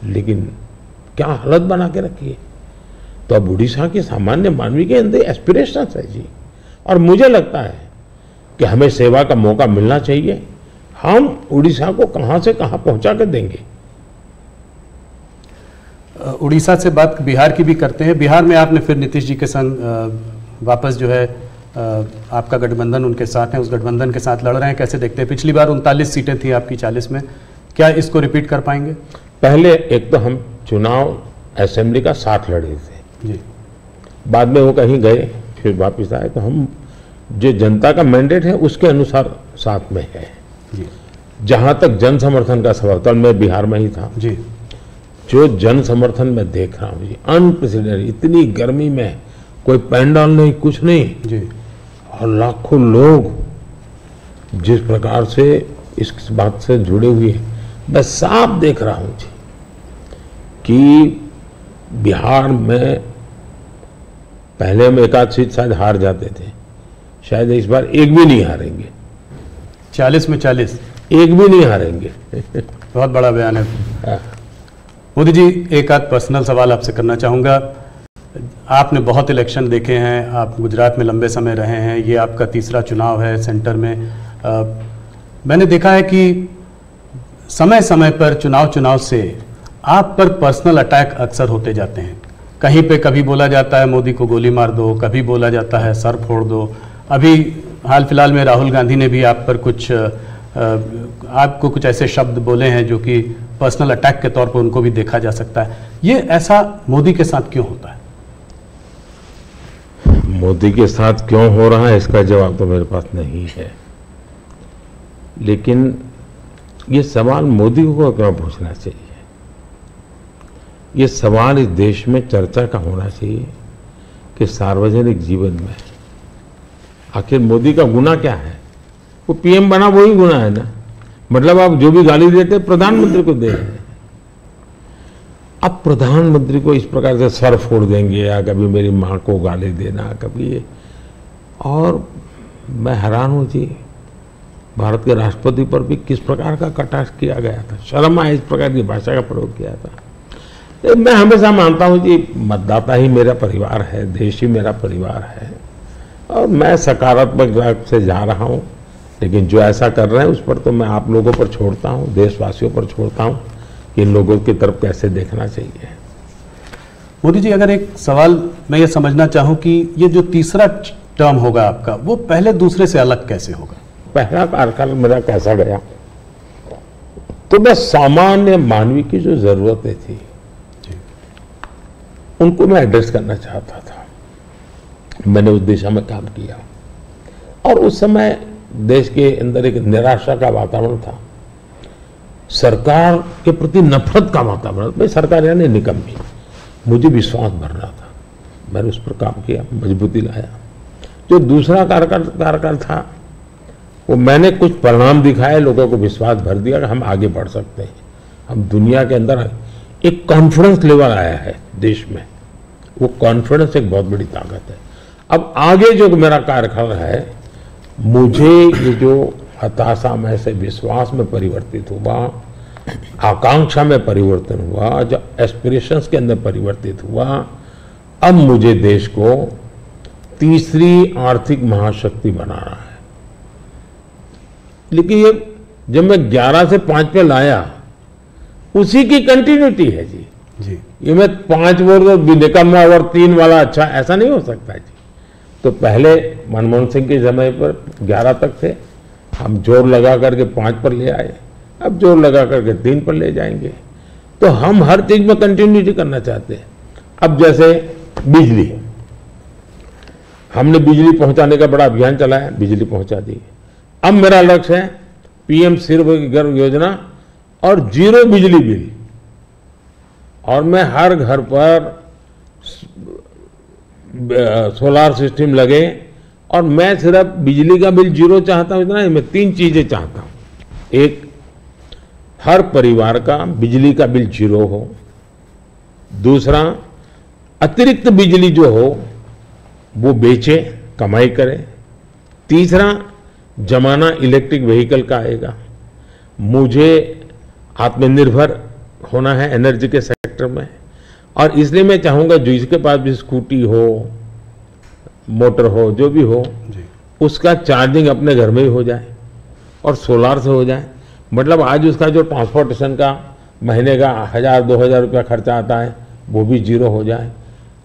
लेकिन क्या हालत बना के रखी है। तो अब उड़ीसा के सामान्य मानवी के अंदर एस्पिरेशंस है जी। और मुझे लगता है कि हमें सेवा का मौका मिलना चाहिए। हम उड़ीसा को कहां से कहां पहुंचा कर देंगे। उड़ीसा से बात बिहार की भी करते हैं। बिहार में आपने फिर नीतीश जी के संग वापस जो है आपका गठबंधन उनके साथ है, उस गठबंधन के साथ लड़ रहे हैं। कैसे देखते हैं? पिछली बार 39 सीटें थी आपकी 40 में, क्या इसको रिपीट कर पाएंगे? पहले एक तो हम चुनाव असेंबली का साथ लड़े थे जी, बाद में वो कहीं गए फिर वापस आए। तो हम जो जनता का मैंडेट है उसके अनुसार साथ में है जी, जहां तक जन समर्थन का सवाल, कल मैं बिहार में ही था, जी, जो जन समर्थन में देख रहा हूँ जी, अनप्रेसिडेंटेड, इतनी गर्मी में कोई पैंडल नहीं, कुछ नहीं, जी, और लाखों लोग जिस प्रकार से इस बात से जुड़े हुए हैं, मैं साफ देख रहा हूँ जी कि बिहार में पहले हम एक आध सीट शायद हार जाते थे, शायद इस बार एक भी नहीं हारेंगे। 40 में 40, एक भी नहीं हारेंगे। बहुत बड़ा बयान है। मोदी जी, एक आध पर्सनल सवाल आपसे करना चाहूँगा। आपने बहुत इलेक्शन देखे हैं, आप गुजरात में लंबे समय रहे हैं, ये आपका तीसरा चुनाव है सेंटर में। मैंने देखा है कि समय समय पर चुनाव से आप पर पर्सनल अटैक अक्सर होते जाते हैं। कहीं पे कभी बोला जाता है मोदी को गोली मार दो, कभी बोला जाता है सर फोड़ दो। अभी हाल फिलहाल में राहुल गांधी ने भी आप पर आपको कुछ ऐसे शब्द बोले हैं जो कि पर्सनल अटैक के तौर पर उनको भी देखा जा सकता है। ये ऐसा मोदी के साथ क्यों होता है? मोदी के साथ क्यों हो रहा है इसका जवाब तो मेरे पास नहीं है, लेकिन ये सवाल मोदी को क्यों पूछना चाहिए? ये सवाल इस देश में चर्चा का होना चाहिए कि सार्वजनिक जीवन में आखिर मोदी का गुनाह क्या है? वो पीएम बना वही गुनाह है ना। मतलब आप जो भी गाली देते हैं प्रधानमंत्री को दे रहे हैं। अब प्रधानमंत्री को इस प्रकार से सर फोड़ देंगे या कभी मेरी मां को गाली देना, कभी ये। और मैं हैरान हूं जी, भारत के राष्ट्रपति पर भी किस प्रकार का कटाक्ष किया गया था। शर्म आए इस प्रकार की भाषा का प्रयोग किया था। मैं हमेशा मानता हूं कि मतदाता ही मेरा परिवार है, देश ही मेरा परिवार है, और मैं सकारात्मक राह से जा रहा हूं। लेकिन जो ऐसा कर रहे हैं उस पर तो मैं आप लोगों पर छोड़ता हूं, देशवासियों पर छोड़ता हूं कि इन लोगों की तरफ कैसे देखना चाहिए। मोदी जी, अगर एक सवाल मैं ये समझना चाहूं कि ये जो तीसरा टर्म होगा आपका, वो पहले दूसरे से अलग कैसे होगा? पहला कार्यकाल मेरा कैसा गया, तो मैं सामान्य मानवी की जो जरूरतें थी उनको मैं एड्रेस करना चाहता था। मैंने उस दिशा में काम किया और उस समय देश के अंदर एक निराशा का वातावरण था, सरकार के प्रति नफरत का वातावरण। भाई सरकार यानी निकम्मी, मुझे विश्वास भर रहा था। मैंने उस पर काम किया, मजबूती लाया। जो दूसरा कार्यकाल था वो मैंने कुछ परिणाम दिखाए, लोगों को विश्वास भर दिया कि हम आगे बढ़ सकते हैं, हम दुनिया के अंदर एक कॉन्फिडेंस लेवल आया है देश में। वो कॉन्फिडेंस एक बहुत बड़ी ताकत है। अब आगे जो मेरा कार्यकाल है, मुझे ये जो हताशा में से विश्वास में परिवर्तित हुआ, आकांक्षा में परिवर्तन हुआ, जो एस्पिरेशंस के अंदर परिवर्तित हुआ, अब मुझे देश को तीसरी आर्थिक महाशक्ति बनाना है। लेकिन ये जब मैं 11 से 5 पे लाया, उसी की कंटिन्यूटी है जी। ये मैं 5 वर्ष भी निकम्मा और 3 वाला अच्छा, ऐसा नहीं हो सकता जी। तो पहले मनमोहन सिंह के समय पर 11 तक थे, हम जोर लगा करके 5 पर ले आए, अब जोर लगा करके 3 पर ले जाएंगे। तो हम हर चीज में कंटिन्यूटी करना चाहते हैं। अब जैसे बिजली, हमने बिजली पहुंचाने का बड़ा अभियान चलाया, बिजली पहुंचा दी। अब मेरा लक्ष्य है पीएम सूर्यघर योजना और 0 बिजली बिल, और मैं हर घर पर सोलार सिस्टम लगे, और मैं सिर्फ बिजली का बिल 0 चाहता हूं, इतना नहीं, मैं 3 चीजें चाहता हूं। एक, हर परिवार का बिजली का बिल 0 हो। दूसरा, अतिरिक्त बिजली जो हो वो बेचे, कमाई करे। तीसरा, जमाना इलेक्ट्रिक व्हीकल का आएगा। मुझे आत्मनिर्भर होना है एनर्जी के सेक्टर में, और इसलिए मैं चाहूंगा जिसके पास भी स्कूटी हो, मोटर हो, जो भी हो, उसका चार्जिंग अपने घर में ही हो जाए और सोलार से हो जाए। मतलब आज उसका जो ट्रांसपोर्टेशन का महीने का 1000-2000 रुपया खर्चा आता है, वो भी 0 हो जाए।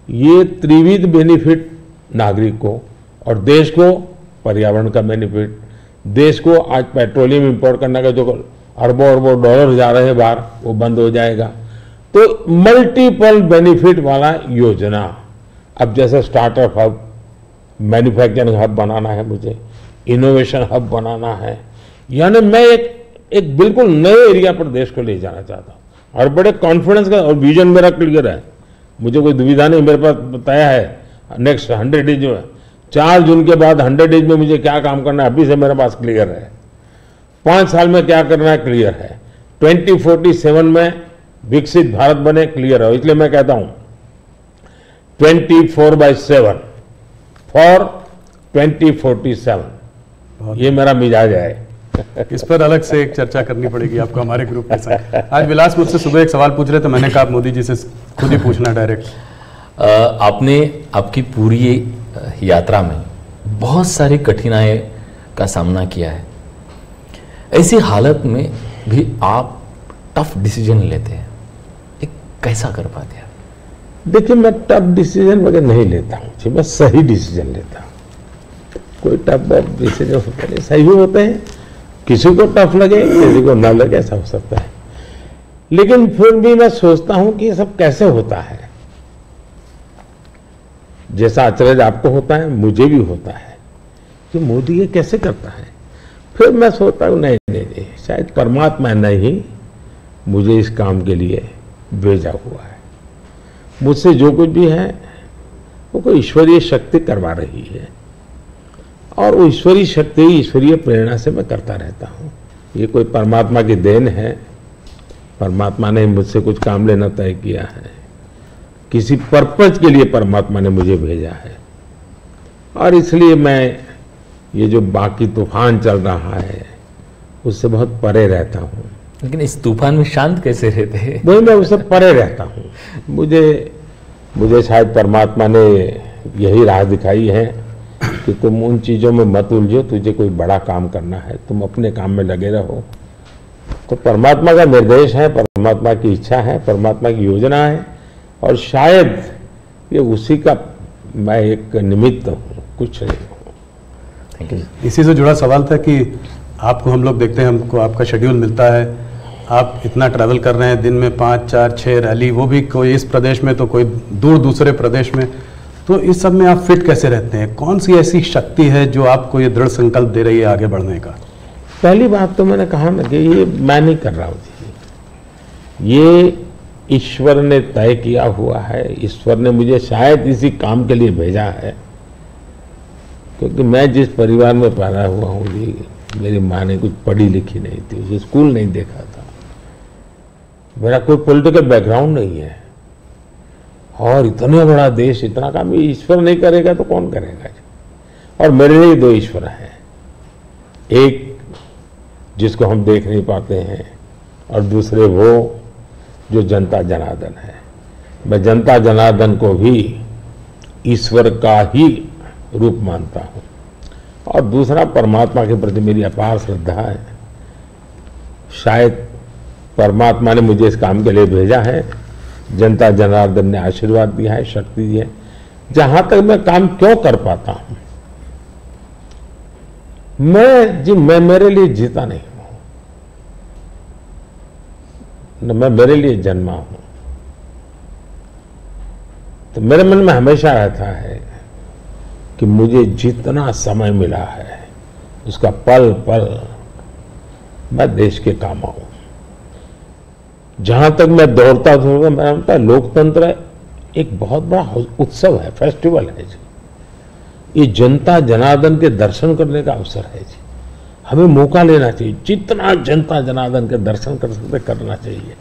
ये त्रिविध बेनिफिट नागरिक को और देश को, पर्यावरण का बेनिफिट, देश को आज पेट्रोलियम इंपोर्ट करने का जो अरबों डॉलर जा रहे हैं बाहर, वो बंद हो जाएगा। तो मल्टीपल बेनिफिट वाला योजना। अब जैसे स्टार्टअप हब, मैन्युफैक्चरिंग हब बनाना है, मुझे इनोवेशन हब बनाना है, यानी मैं एक बिल्कुल नए एरिया पर देश को ले जाना चाहता हूं, और बड़े कॉन्फिडेंस का, और विजन मेरा क्लियर है, मुझे कोई दुविधा नहीं। मेरे पास तय है नेक्स्ट 100 डेज में, 4 जून के बाद 100 डेज में मुझे क्या काम करना है, अभी से मेरे पास क्लियर है। 5 साल में क्या करना है, क्लियर है। 2047 में विकसित भारत बने, क्लियर है। इसलिए मैं कहता हूं 24/7 फॉर 2047, ये मेरा मिजाज है। इस पर अलग से एक चर्चा करनी पड़ेगी आपको हमारे ग्रुप के साथ। आज विलास मुझसे सुबह एक सवाल पूछ रहे थे, मैंने कहा मोदी जी से खुद ही पूछना डायरेक्ट। आपने आपकी पूरी यात्रा में बहुत सारी कठिनाई का सामना किया है। ऐसी हालत में भी आप टफ डिसीजन लेते हैं, ये कैसा कर पाते हैं? देखिए, मैं टफ डिसीजन वगैरह नहीं लेता हूँ, मैं सही डिसीजन लेता हूँ। कोई टफ डिसीजन होते नहीं, सही होते हैं। किसी को टफ लगे, किसी को ना लगे, ऐसा हो सकता है। लेकिन फिर भी मैं सोचता हूं कि ये सब कैसे होता है। जैसा अचरज आपको होता है, मुझे भी होता है कि मोदी ये कैसे करता है। फिर मैं सोचता हूं नहीं, शायद परमात्मा ने ही मुझे इस काम के लिए भेजा हुआ है। मुझसे जो कुछ भी है वो कोई ईश्वरीय शक्ति करवा रही है, और वो ईश्वरीय शक्ति, ईश्वरीय प्रेरणा से मैं करता रहता हूँ। ये कोई परमात्मा की देन है, परमात्मा ने मुझसे कुछ काम लेना तय किया है, किसी पर्पज के लिए परमात्मा ने मुझे भेजा है। और इसलिए मैं ये जो बाकी तूफान चल रहा है उससे बहुत परे रहता हूँ। लेकिन इस तूफान में शांत कैसे रहते हैं? वही, मैं उससे परे रहता हूँ। मुझे शायद परमात्मा ने यही राह दिखाई है कि तुम उन चीज़ों में मत उलझो, तुझे कोई बड़ा काम करना है, तुम अपने काम में लगे रहो। तो परमात्मा का निर्देश है, परमात्मा की इच्छा है, परमात्मा की योजना है, और शायद ये उसी का मैं एक निमित्त हूँ, कुछ नहीं हूँ। Thank you. इसी से जुड़ा सवाल था कि आपको हम लोग देखते हैं, हमको आपका शेड्यूल मिलता है, आप इतना ट्रैवल कर रहे हैं, दिन में 5, 4, 6 रैली, वो भी कोई इस प्रदेश में तो कोई दूर दूसरे प्रदेश में। तो इस सब में आप फिट कैसे रहते हैं? कौन सी ऐसी शक्ति है जो आपको ये दृढ़ संकल्प दे रही है आगे बढ़ने का? पहली बात तो मैंने कहा ना कि ये मैं नहीं कर रहा हूँ, ये ईश्वर ने तय किया हुआ है। ईश्वर ने मुझे शायद इसी काम के लिए भेजा है, क्योंकि मैं जिस परिवार में पैदा हुआ हूँ जी, मेरी माँ ने कुछ पढ़ी लिखी नहीं थी, उसे स्कूल नहीं देखा था, मेरा कोई पॉलिटिकल बैकग्राउंड नहीं है, और इतना बड़ा देश, इतना काम ईश्वर नहीं करेगा तो कौन करेगा जी। और मेरे लिए दो ईश्वर हैं, एक जिसको हम देख नहीं पाते हैं और दूसरे वो जो जनता जनार्दन है। मैं जनता जनार्दन को भी ईश्वर का ही रूप मानता हूँ, और दूसरा परमात्मा के प्रति मेरी अपार श्रद्धा है। शायद परमात्मा ने मुझे इस काम के लिए भेजा है, जनता जनार्दन ने आशीर्वाद दिया है, शक्ति दी है। जहां तक मैं काम क्यों कर पाता हूं, मैं मेरे लिए जीता नहीं हूं, न मैं मेरे लिए जन्मा हूं। तो मेरे मन में हमेशा रहता है कि मुझे जितना समय मिला है उसका पल पल मैं देश के काम आऊं। जहां तक मैं दौड़ता था, मैं मानता लोकतंत्र एक बहुत बड़ा उत्सव है, फेस्टिवल है जी। ये जनता जनार्दन के दर्शन करने का अवसर है जी। हमें मौका लेना चाहिए, जितना जनता जनार्दन के दर्शन कर सकते करना चाहिए।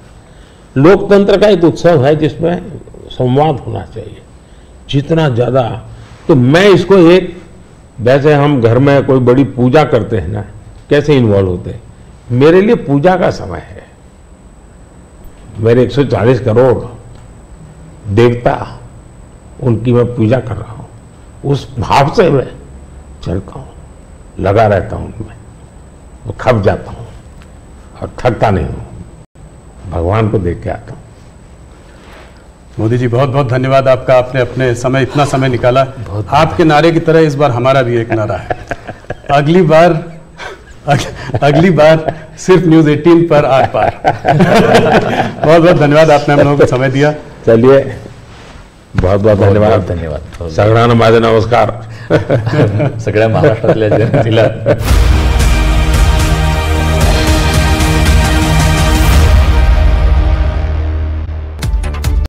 लोकतंत्र का एक उत्सव है जिसमें संवाद होना चाहिए जितना ज्यादा। तो मैं इसको एक, वैसे हम घर में कोई बड़ी पूजा करते हैं ना, कैसे इन्वॉल्व होते हैं, मेरे लिए पूजा का समय है। मेरे 140 करोड़ देवता, उनकी मैं पूजा कर रहा हूं, उस भाव से मैं चलता हूं, लगा रहता हूं उनमें, वो खप जाता हूं और थकता नहीं हूं, भगवान को देख के आता हूं। मोदी जी बहुत बहुत धन्यवाद आपका, आपने अपने समय, इतना समय निकाला। आपके नारे की तरह इस बार हमारा भी एक नारा है, अगली बार सिर्फ न्यूज़ 18 पर आर पार। बहुत बहुत धन्यवाद, आपने हम लोगों को समय दिया। चलिए, बहुत बहुत धन्यवाद। धन्यवाद। सगळ्यांना माझे नमस्कार। सगळ्या महाराष्ट्रातल्या जनतेला